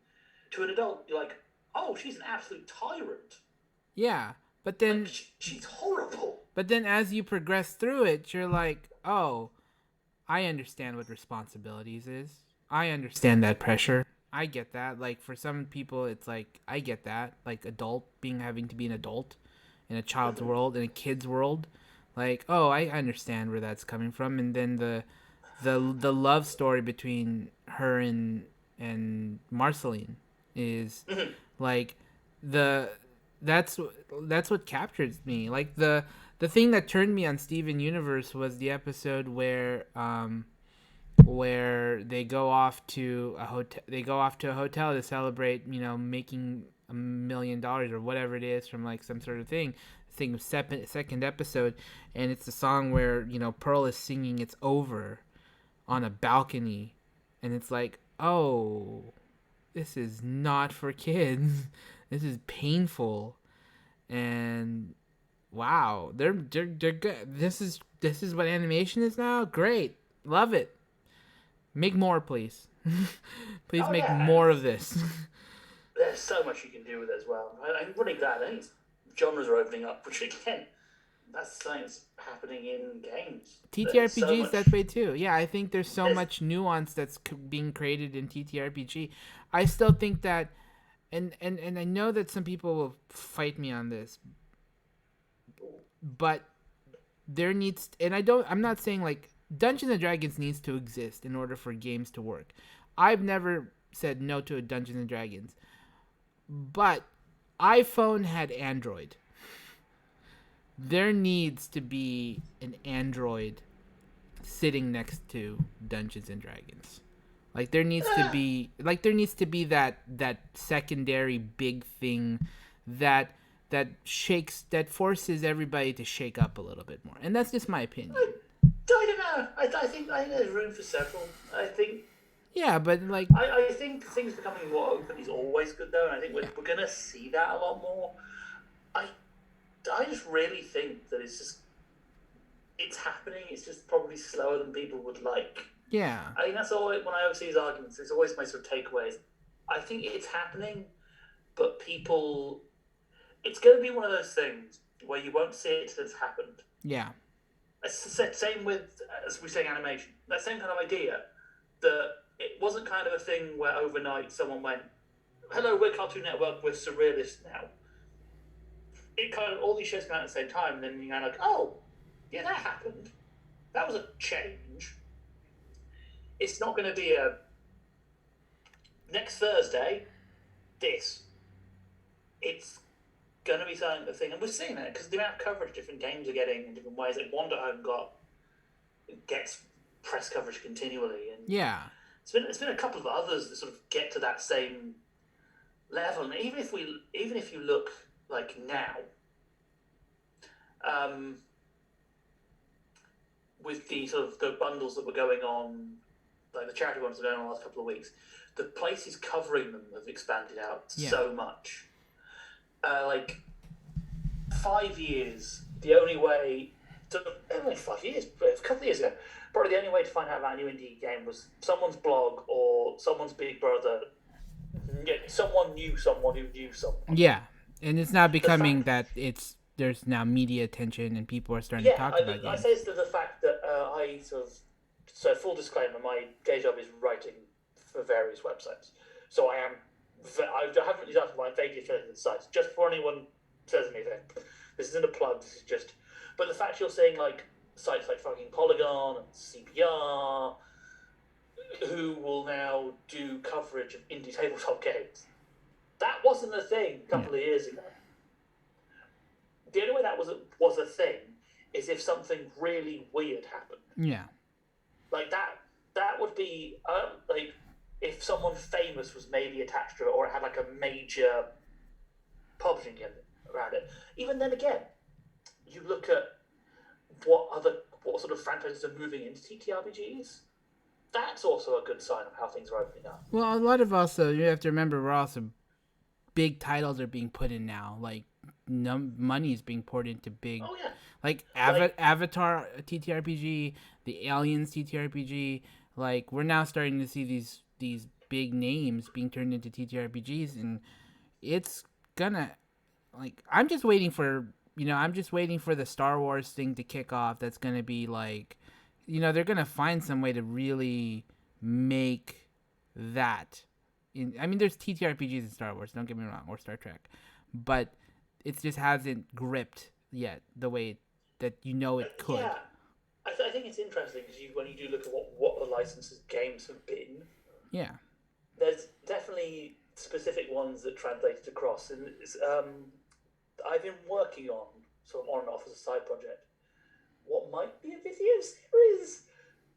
to an adult you're like, oh, she's an absolute tyrant. Yeah, but then like, she's horrible. But then as you progress through it, you're like, oh, I understand what responsibilities is. I understand that pressure. I get that. Like for some people, it's like I get that. Like having to be an adult in a child's world, in a kid's world. Like, oh, I understand where that's coming from. And then the love story between her and Marceline is like that's what captures me. Like the thing that turned me on Steven Universe was the episode where they go off to a hotel to celebrate, making $1 million or whatever it is from like some sort of thing. Second episode, and it's the song where Pearl is singing "It's Over" on a balcony, and it's like, oh, this is not for kids. This is painful, and wow, they're good. This is what animation is now. Great, love it. Make more, please. Please make more of this. There's so much you can do with it as well. I'm really glad. I think genres are opening up, which again, that's something that's happening in games. TTRPGs that way too. Yeah, I think there's much nuance that's being created in TTRPG. I still think that, and I know that some people will fight me on this, but there needs, and I'm not saying like Dungeons and Dragons needs to exist in order for games to work. I've never said no to a Dungeons and Dragons, but iPhone had Android. There needs to be an Android sitting next to Dungeons and Dragons. Like there needs to be that secondary big thing that forces everybody to shake up a little bit more. And that's just my opinion. I don't know. I think there's room for several. I think. Yeah, but like. I think things becoming more open is always good, though, and I think we're going to see that a lot more. I just really think that it's happening. It's just probably slower than people would like. Yeah. I think that's all. When I always see these arguments, it's always my sort of takeaways. I think it's happening, but people. It's going to be one of those things where you won't see it till it's happened. Yeah. Same with, as we say, animation. That same kind of idea, that it wasn't kind of a thing where overnight someone went, hello, we're Cartoon Network, we're surrealist now. It kind of, all these shows come out at the same time, and then you're kind of like, oh, yeah, that happened. That was a change. It's not going to be a, next Thursday, this. It's going to be something, a thing, and we're seeing it because the amount of coverage different games are getting in different ways. Like Wander Home gets press coverage continually, and Yeah. it's been a couple of others that sort of get to that same level. And even if you look like now, with the sort of the bundles that were going on, like the charity ones that were going on the last couple of weeks, the places covering them have expanded out so much. Like 5 years, the only way only 5 years, a couple of years ago, probably the only way to find out about a new indie game was someone's blog or someone's big brother. Someone knew someone who knew someone. Yeah, and it's now becoming that there's now media attention and people are starting to talk about games. I say this to the fact that so full disclaimer, my day job is writing for various websites. So I haven't used my vaguely affiliated sites. Just before anyone says anything, this isn't a plug. This is just. But the fact you're saying like sites like fucking Polygon and CPR, who will now do coverage of indie tabletop games, that wasn't a thing a couple of years ago. The only way that was a thing is if something really weird happened. Yeah. Like that would be like if someone famous was maybe attached to it, or it had like a major publishing deal around it. Even then again, you look at what sort of franchises are moving into TTRPGs. That's also a good sign of how things are opening up. Well, a lot of also, you have to remember, we're also big titles are being put in now. Like money is being poured into big. Oh yeah. Like Avatar TTRPG, the Aliens TTRPG. Like we're now starting to see these big names being turned into TTRPGs, and it's gonna I'm just waiting for the Star Wars thing to kick off. That's gonna be like, they're gonna find some way to really make that. There's TTRPGs in Star Wars. Don't get me wrong, or Star Trek, but it just hasn't gripped yet the way that it could. Yeah, I think it's interesting because when you do look at what the licensed games have been, yeah, there's definitely specific ones that translated across, and I've been working on sort of on and off as a side project what might be a video series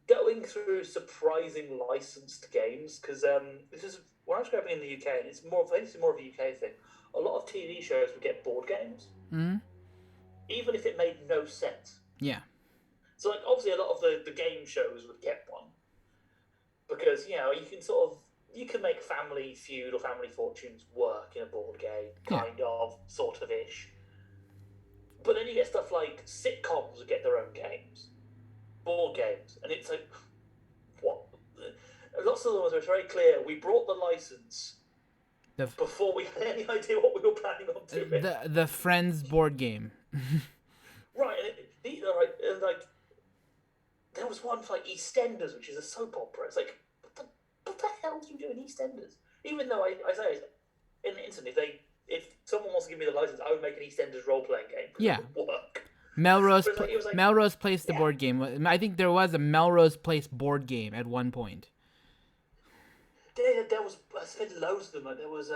going through surprising licensed games, because this is when I was growing up in the UK, and it's more of a UK thing. A lot of TV shows would get board games, even if it made no sense. Yeah. So, like, obviously, a lot of the game shows would get one because you can make Family Feud or Family Fortunes work in a board game, kind of, sort of ish. But then you get stuff like sitcoms that get their own games, board games, and it's like, what? Lots of them are very clear. We brought the license before we had any idea what we were planning on doing. The Friends board game. Right, and there was one for like EastEnders, which is a soap opera. It's like, what the hell do you do in EastEnders? Even though I say instantly, if someone wants to give me the license, I would make an EastEnders role-playing game. Yeah. It would work. Melrose Place, the board game. I think there was a Melrose Place board game at one point. There was, I said loads of them. Like, there was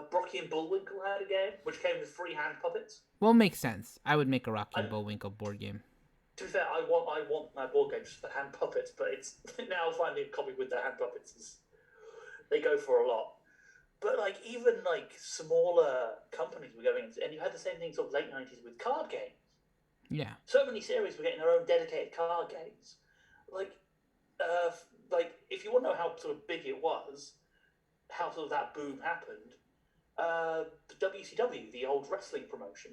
Brocky and Bullwinkle had a game, which came with free hand puppets. Well, makes sense. I would make a Rocky and Bullwinkle board game. To be fair, I want my board games for hand puppets, but it's now finding a copy with the hand puppets they go for a lot. But even smaller companies were going into, and you had the same thing sort of late 90s with card games. Yeah. So many series were getting their own dedicated card games. If you want to know how sort of big it was, how sort of that boom happened, the WCW, the old wrestling promotion,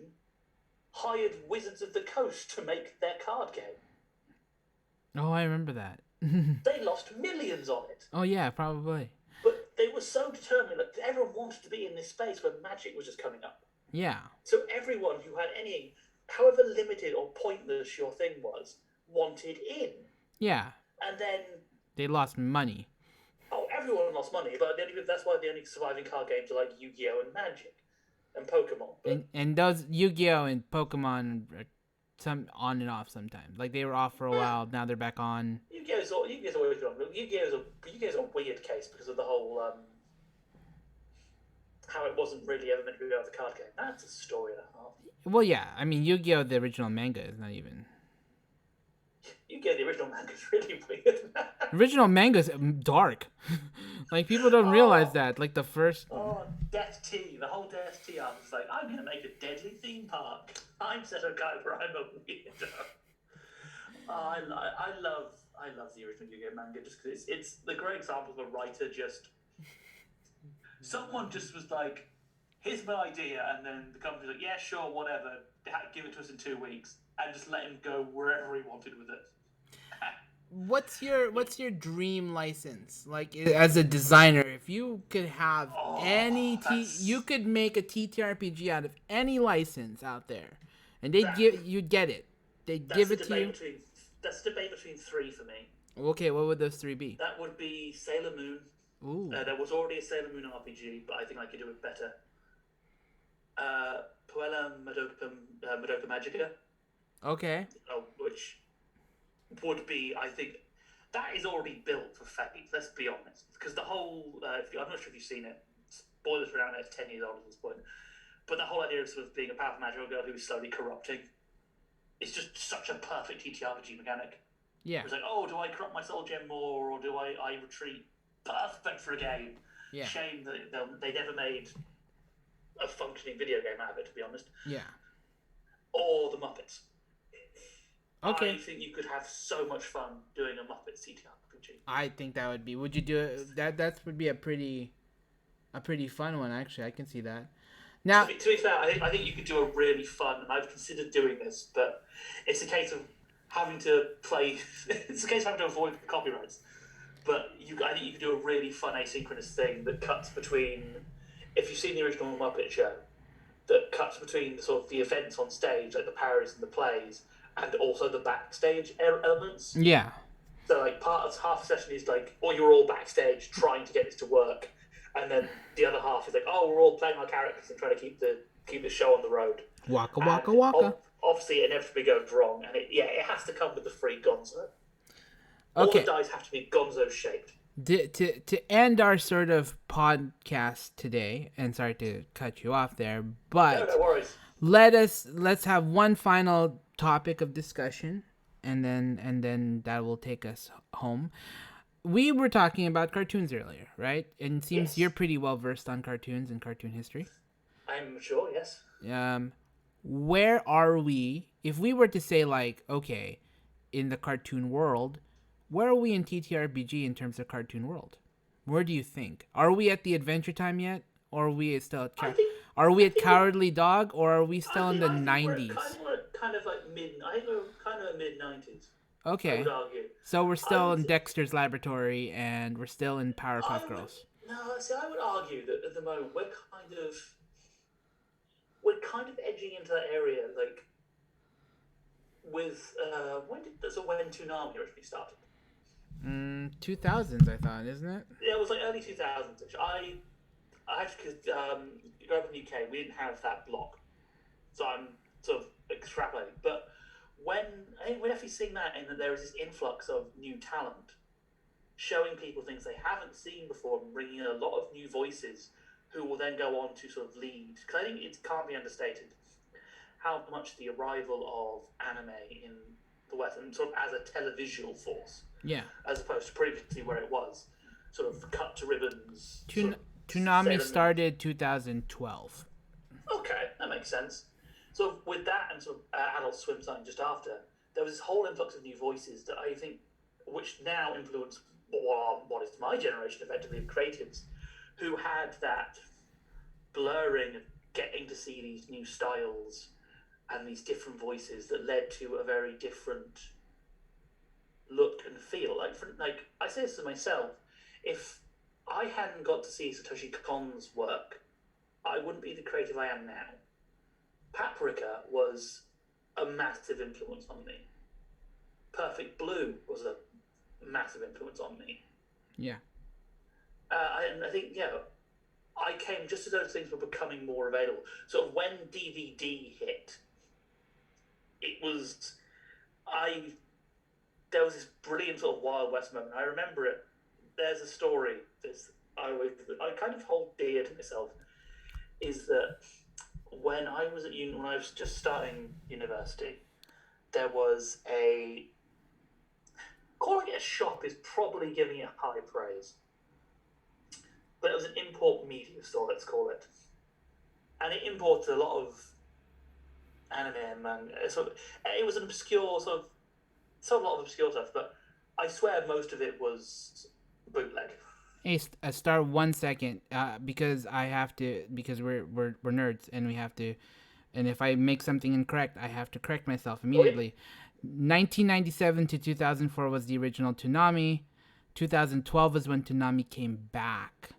hired Wizards of the Coast to make their card game. Oh, I remember that. They lost millions on it. Oh yeah, probably. But they were so determined that everyone wanted to be in this space where Magic was just coming up. Yeah. So everyone who had any, however limited or pointless your thing was, wanted in. Yeah. And then they lost money. Oh, everyone lost money, but that's why the only surviving card games are like Yu-Gi-Oh! And Magic and Pokemon. But and those Yu-Gi-Oh! And Pokemon are some on and off sometimes. Like they were off for a while, now they're back on. Yu-Gi-Oh's always been on. Yu-Gi-Oh's a weird case because of the whole how it wasn't really ever meant to be about the card game. That's a story and a half. Well, yeah. I mean, Yu-Gi-Oh! The original manga is not even. You get the original manga's really weird. Original manga's dark. Like, people don't realize that. Like, the first. Death Tea. The whole Death Tea arc is like, I'm going to make a deadly theme park. I'm Seto Kaiba, I'm a weirdo. I love the original Yu-Gi-Oh! Manga just because it's the great example of a writer just. Someone just was like, here's my idea, and then the company's like, yeah, sure, whatever, give it to us in 2 weeks, and just let him go wherever he wanted with it. What's your dream license? Like, as a designer, if you could have you could make a TTRPG out of any license out there, and you'd get it. They'd give it to you. That's the debate between three for me. Okay, what would those three be? That would be Sailor Moon. Ooh. There was already a Sailor Moon RPG, but I think I could do it better. Puella Madoka Magica. Okay. Which would be, I think, that is already built for Fate, let's be honest. Because the whole, I'm not sure if you've seen it, spoilers for now, it's 10 years old at this point, but the whole idea of sort of being a powerful magical girl who is slowly corrupting is just such a perfect TTRPG mechanic. Yeah. It's like, do I corrupt my soul gem more, or do I retreat? Perfect for a game. Yeah. Shame that they never made a functioning video game out of it, to be honest. Yeah. Or the Muppets. Okay. I think you could have so much fun doing a Muppets TTRPG. I think that would be. Would you do it? That would be a pretty fun one, actually. I can see that. Now, to be fair, I think you could do a really fun, and I've considered doing this, but it's a case of having to play. It's a case of having to avoid the copyrights. But I think you could do a really fun asynchronous thing that cuts between. If you've seen the original Muppet Show, that cuts between sort of the events on stage, like the parodies and the plays, and also the backstage elements. Yeah. So like half a session is like, you're all backstage trying to get this to work, and then the other half is like, we're all playing our characters and trying to keep the show on the road. Waka waka waka. Obviously, it inevitably goes wrong, and it has to come with the free Gonzo. Okay. All the dice have to be Gonzo shaped. To end our sort of podcast today, and sorry to cut you off there, but no worries. Let's have one final topic of discussion, and then that will take us home. We were talking about cartoons earlier, right? And it seems you're pretty well versed on cartoons and cartoon history. I'm sure, yes. Where are we? If we were to say, like, okay, in the cartoon world, where are we in TTRPG in terms of cartoon world? Where do you think? Are we at the Adventure Time yet? Or are we still at Cowardly Dog, or are we still in the 90s? We're kind of like mid-90s. Okay. I would argue. So we're still in Dexter's Laboratory, and we're still in Powerpuff Girls. I would argue that at the moment we're kind of edging into that area, like with when Toonami originally started? 2000s, I thought, isn't it? Yeah, it was like early 2000s. I because growing up in the UK, we didn't have that block, so I'm sort of extrapolating. But we're definitely seeing that, and that there is this influx of new talent, showing people things they haven't seen before, and bringing in a lot of new voices who will then go on to sort of lead. Because I think it can't be understated how much the arrival of anime in the West, and sort of as a televisual force, as opposed to previously where it was sort of cut to ribbons. Toonami started 2012. Okay, that makes sense. So with that and sort of Adult Swim starting just after, there was this whole influx of new voices that I think, which now influence what is my generation effectively of creatives, who had that blurring of getting to see these new styles and these different voices that led to a very different look and feel. Like I say this to myself, if I hadn't got to see Satoshi Kon's work, I wouldn't be the creative I am now. Paprika was a massive influence on me. Perfect Blue was a massive influence on me. Yeah. And I think, I came just as those things were becoming more available. So when DVD hit, there was this brilliant sort of Wild West moment. I remember it. There's a story I kind of hold dear to myself. is that when I was when I was just starting university, there was a calling it a shop is probably giving it high praise, but it was an import media store, let's call it, and it imported a lot of anime and manga. So it was an obscure a lot of obscure stuff, but I swear most of it was bootleg. Hey, start 1 second, because I have to, because we're nerds and we have to, and if I make something incorrect, I have to correct myself Oh, yeah. immediately. 1997 to 2004 was the original Toonami. 2012 is when Toonami came back.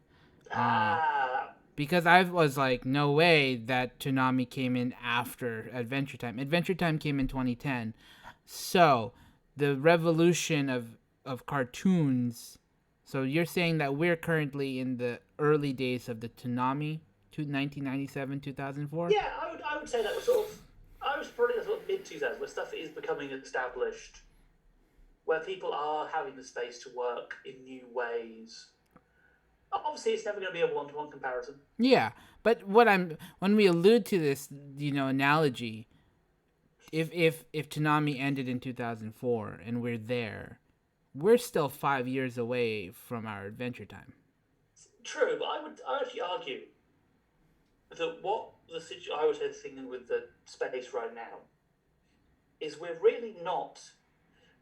Ah, Because I was like, no way that Toonami came in after Adventure Time. Adventure Time came in 2010. So, the revolution of cartoons. So, you're saying that we're currently in the early days of the Toonami, 1997, 2004? yeah, I would say that was sort of I was probably sort of mid 2000s where stuff is becoming established, where people are having the space to work in new ways. Obviously, it's never going to be a one-to-one comparison. Yeah. But when we allude to this, analogy, if Toonami ended in 2004 and we're there, we're still 5 years away from our Adventure Time. True, but I actually argue that what I was thinking with the space right now is we're really not.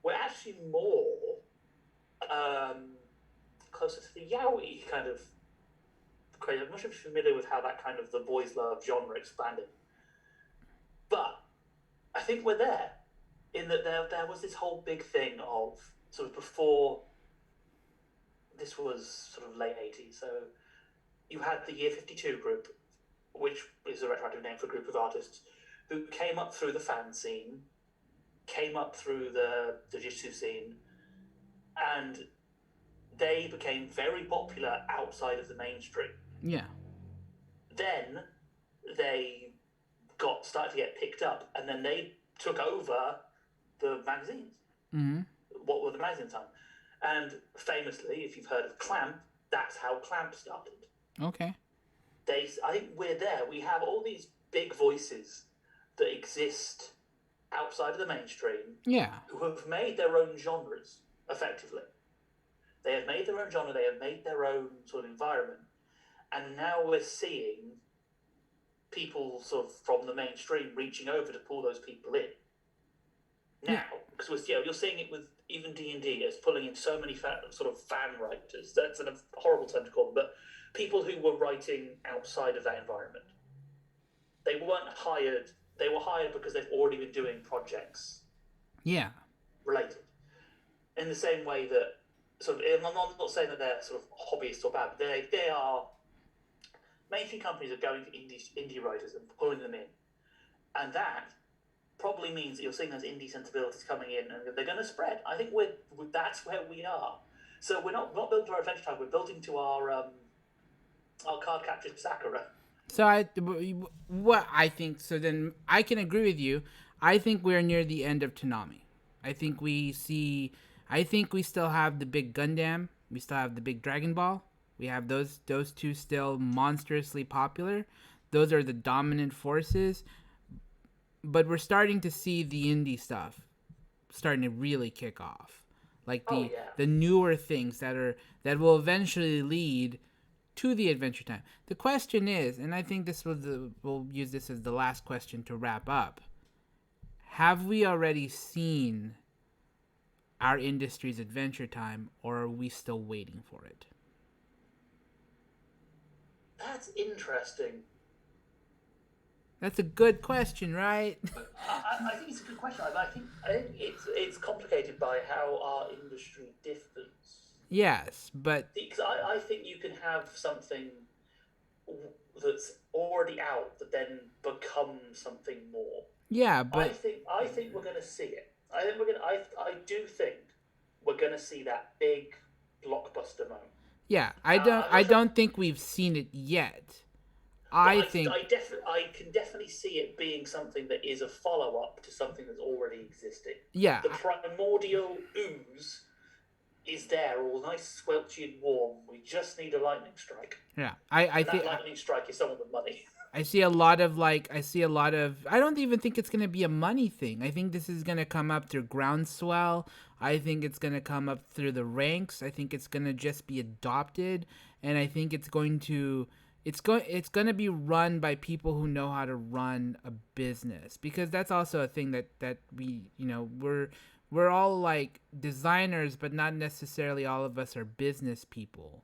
We're actually more closer to the yaoi kind of crazy. I'm not sure if you're familiar with how that kind of the boys love genre expanded, but I think we're there. In that there was this whole big thing of sort of before. This was sort of late 80s, so you had the Year 52 group, which is a retroactive name for a group of artists who came up through the fan scene, came up through the jiu-jitsu scene, and they became very popular outside of the mainstream. Yeah. Then they started to get picked up, and then they took over the magazines. Mm-hmm. What were the magazines on? And famously, if you've heard of Clamp, that's how Clamp started. Okay. I think we're there. We have all these big voices that exist outside of the mainstream. Yeah. Who have made their own genres, effectively. They have made their own genre. They have made their own sort of environment. And now we're seeing people sort of from the mainstream reaching over to pull those people in. Now, because you're seeing it with even D&D as pulling in so many sort of fan writers. That's a horrible term to call them, but people who were writing outside of that environment. They weren't hired. They were hired because they've already been doing projects. Yeah. Related. In the same way that sort of, I'm not saying that they're sort of hobbyists or bad, but they are. Mainstream companies are going to indie writers and pulling them in, and that probably means that you're seeing those indie sensibilities coming in, and they're going to spread. I think that's where we are. So we're not building to our Adventure Time. We're building to our card capture Sakura. So what I think. So then I can agree with you. I think we're near the end of Toonami. I think we still have the big Gundam. We still have the big Dragon Ball. We have those two still monstrously popular. Those are the dominant forces. But we're starting to see the indie stuff starting to really kick off. Like the newer things that will eventually lead to the Adventure Time. The question is, and I think we'll use this as the last question to wrap up. Have we already seen our industry's Adventure Time, or are we still waiting for it? That's interesting. That's a good question, right? I think it's a good question. I think it's complicated by how our industry differs. Yes, but because I think you can have something that's already out that then becomes something more. Yeah, but I think we're going to see it. I do think we're going to see that big blockbuster moment. Yeah, I don't think we've seen it yet. I can definitely see it being something that is a follow up to something that's already existing. Yeah, the primordial ooze is there, all nice, squelchy and warm. We just need a lightning strike. Yeah, I And think that lightning strike is someone with money. I see a lot of I don't even think it's gonna be a money thing. I think this is gonna come up through groundswell. I think it's gonna come up through the ranks. I think it's gonna just be adopted, and I think it's gonna be run by people who know how to run a business, because that's also a thing that we, we're all like designers, but not necessarily all of us are business people.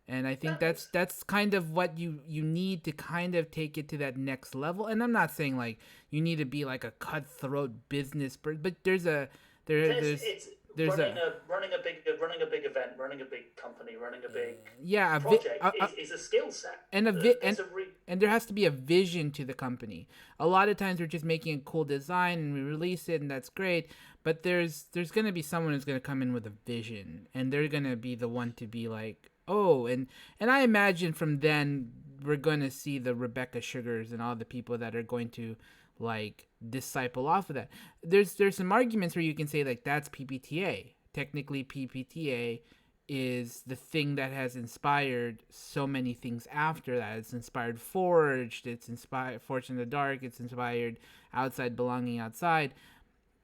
And I think That makes that's kind of what you need to kind of take it to that next level. And I'm not saying like you need to be like a cutthroat business person, but it's there's running a big event, running a big company, running a big yeah, project is a skill set. and and there has to be a vision to the company. A lot of times we're just making a cool design and we release it, and that's great. But there's gonna be someone who's gonna come in with a vision, and they're gonna be the one to be like, oh, and I imagine from then we're gonna see the Rebecca Sugars and all the people that are going to like disciple off of that. There's some arguments where you can say like that's PBTA. Technically, PBTA is the thing that has inspired so many things after that. It's inspired Forged, it's inspired Forged in the Dark, it's inspired Outside Belonging Outside.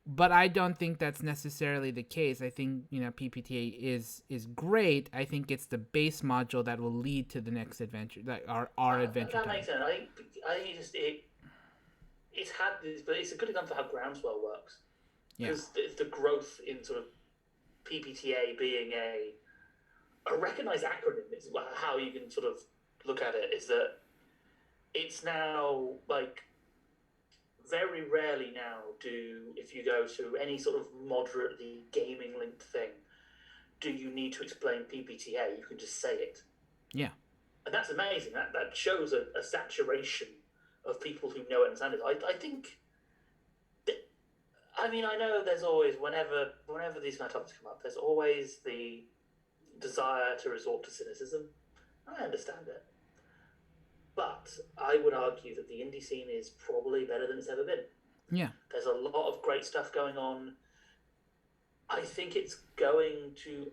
But I don't think that's necessarily the case. I think, PPTA is great. I think it's the base module that will lead to the next adventure, that our adventure. That makes sense. I think it's had this, but it's a good example of how groundswell works. Because the growth in sort of PPTA being a recognized acronym is how you can sort of look at it. Is that it's now like very rarely now if you go to any sort of moderately gaming linked thing, do you need to explain PPTA? You can just say it. Yeah. And that's amazing. That shows a saturation of people who know it and understand it. I think I know there's always, whenever these kind of topics come up, there's always the desire to resort to cynicism. I understand it. But I would argue that the indie scene is probably better than it's ever been. Yeah. There's a lot of great stuff going on. I think it's going to...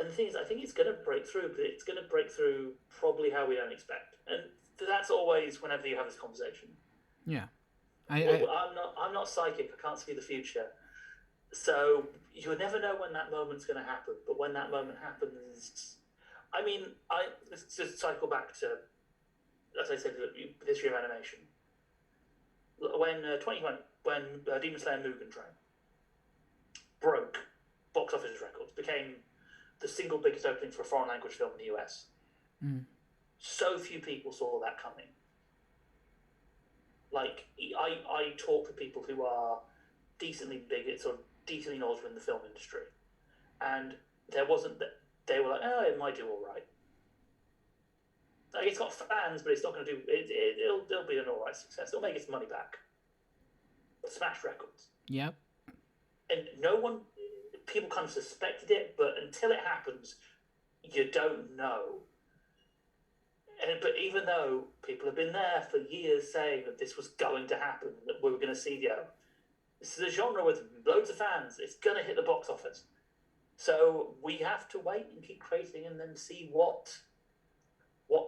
And the thing is, I think it's going to break through, but it's going to break through probably how we don't expect. And that's always whenever you have this conversation. Yeah. I'm not psychic. I can't see the future. So you'll never know when that moment's going to happen. But when that moment happens... let's just cycle back to... As I said, the history of animation. When 2020, when Demon Slayer Mugen Train broke box office records, became the single biggest opening for a foreign language film in the US. So few people saw that coming. Like, I talk to people who are decently big, sort of decently knowledgeable in the film industry, and there wasn't that they were like, oh, it might do all right. Like, it's got fans, but it's not going to do. It'll be an alright success. It'll make its money back. Smash records. Yep. And people kind of suspected it, but until it happens, you don't know. But even though people have been there for years saying that this was going to happen, that we were going to see this is a genre with loads of fans. It's going to hit the box office. So we have to wait and keep creating, and then see what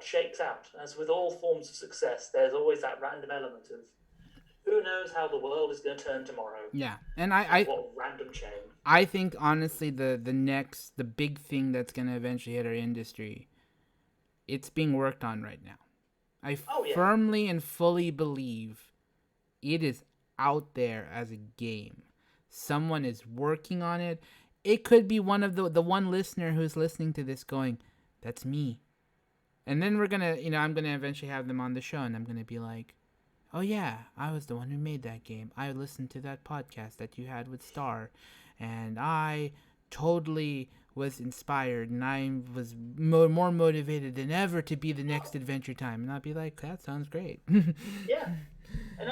shakes out. As with all forms of success, there's always that random element of who knows how the world is going to turn tomorrow. Yeah, and what random change. I think honestly the big thing that's going to eventually hit our industry, it's being worked on right now. I firmly and fully believe it is out there as a game. Someone is working on it. It could be one of the one listener who's listening to this going, that's me. And then we're going to, I'm going to eventually have them on the show, and I'm going to be like, oh yeah, I was the one who made that game. I listened to that podcast that you had with Star, and I totally was inspired, and I was more motivated than ever to be the next Adventure Time. And I'll be like, that sounds great. Yeah. And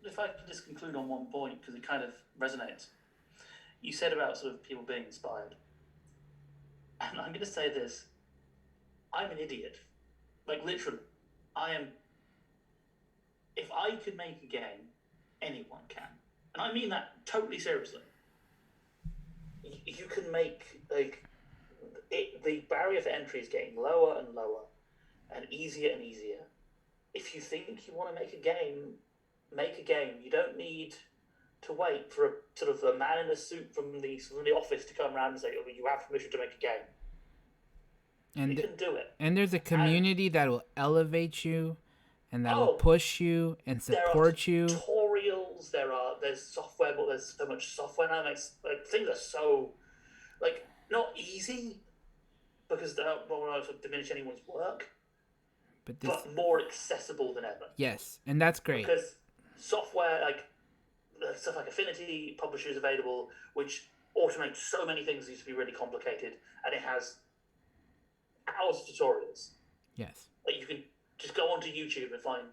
if I could just conclude on one point, because it kind of resonates. You said about sort of people being inspired. And I'm going to say this. I'm an idiot. Like, literally. If I could make a game, anyone can. And I mean that totally seriously. you can make the barrier for entry is getting lower and lower, and easier and easier. If you think you want to make a game, make a game. You don't need to wait for a sort of a man in a suit from the office to come around and say, "Oh, you have permission to make a game." And you can do it. And there's a community that will elevate you, and that will Oh, push you and there are support you. tutorials. There's software, but there's so much software now. Makes things are so not easy because they don't want to diminish anyone's work, but more accessible than ever. Yes, and that's great. Because software stuff like Affinity Publisher is available, which automates so many things that used to be really complicated, and it has hours of tutorials. Yes. Like you can just go onto YouTube and find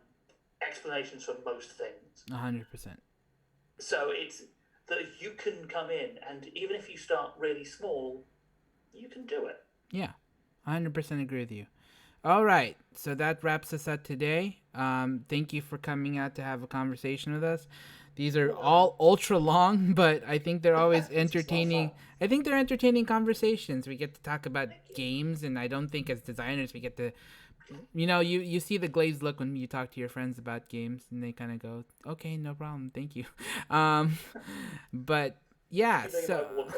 explanations for most things. 100%. So it's that you can come in, and even if you start really small, you can do it. Yeah, 100% agree with you. All right, so that wraps us up today. Thank you for coming out to have a conversation with us. These are all ultra long, but I think they're always entertaining. I think they're entertaining conversations. We get to talk about games, and I don't think as designers we get to, you see the glazed look when you talk to your friends about games, and they kind of go, "Okay, no problem, thank you." But yeah, so.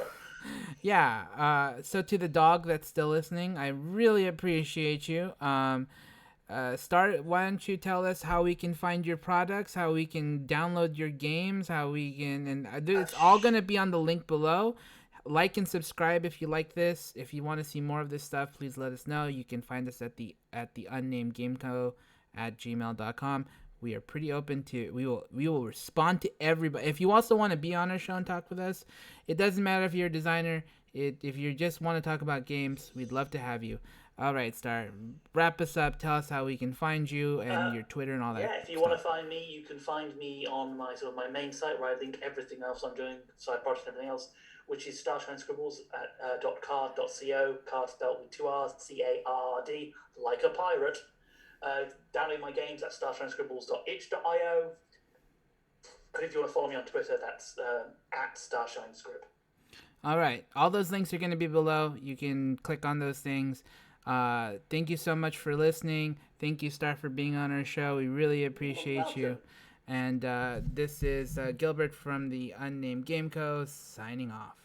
Yeah, so to the dog that's still listening, I really appreciate you. Why don't you tell us how we can find your products, how we can download your games, how we can, and it's all going to be on the link below. Like and subscribe if you like this. If you want to see more of this stuff, please let us know. You can find us at the Unnamed Gameco at gmail.com. We are pretty open to. We will respond to everybody. If you also want to be on our show and talk with us, it doesn't matter if you're a designer. If you just want to talk about games, we'd love to have you. All right, Star, wrap us up. Tell us how we can find you and your Twitter and all that. Yeah, if you want to find me, you can find me on my my main site where I link everything else I'm doing, side projects and everything else, which is Star Shine Scribbles at .card.co. Card spelled with 2 R's, CARD, like a pirate. Download my games at starshinescribbles.itch.io. And if you want to follow me on Twitter, that's at Starshine Scrib. All right. All those links are going to be below. You can click on those things. Thank you so much for listening. Thank you, Star, for being on our show. We really appreciate you. And this is Gilbert from the Unnamed Gameco signing off.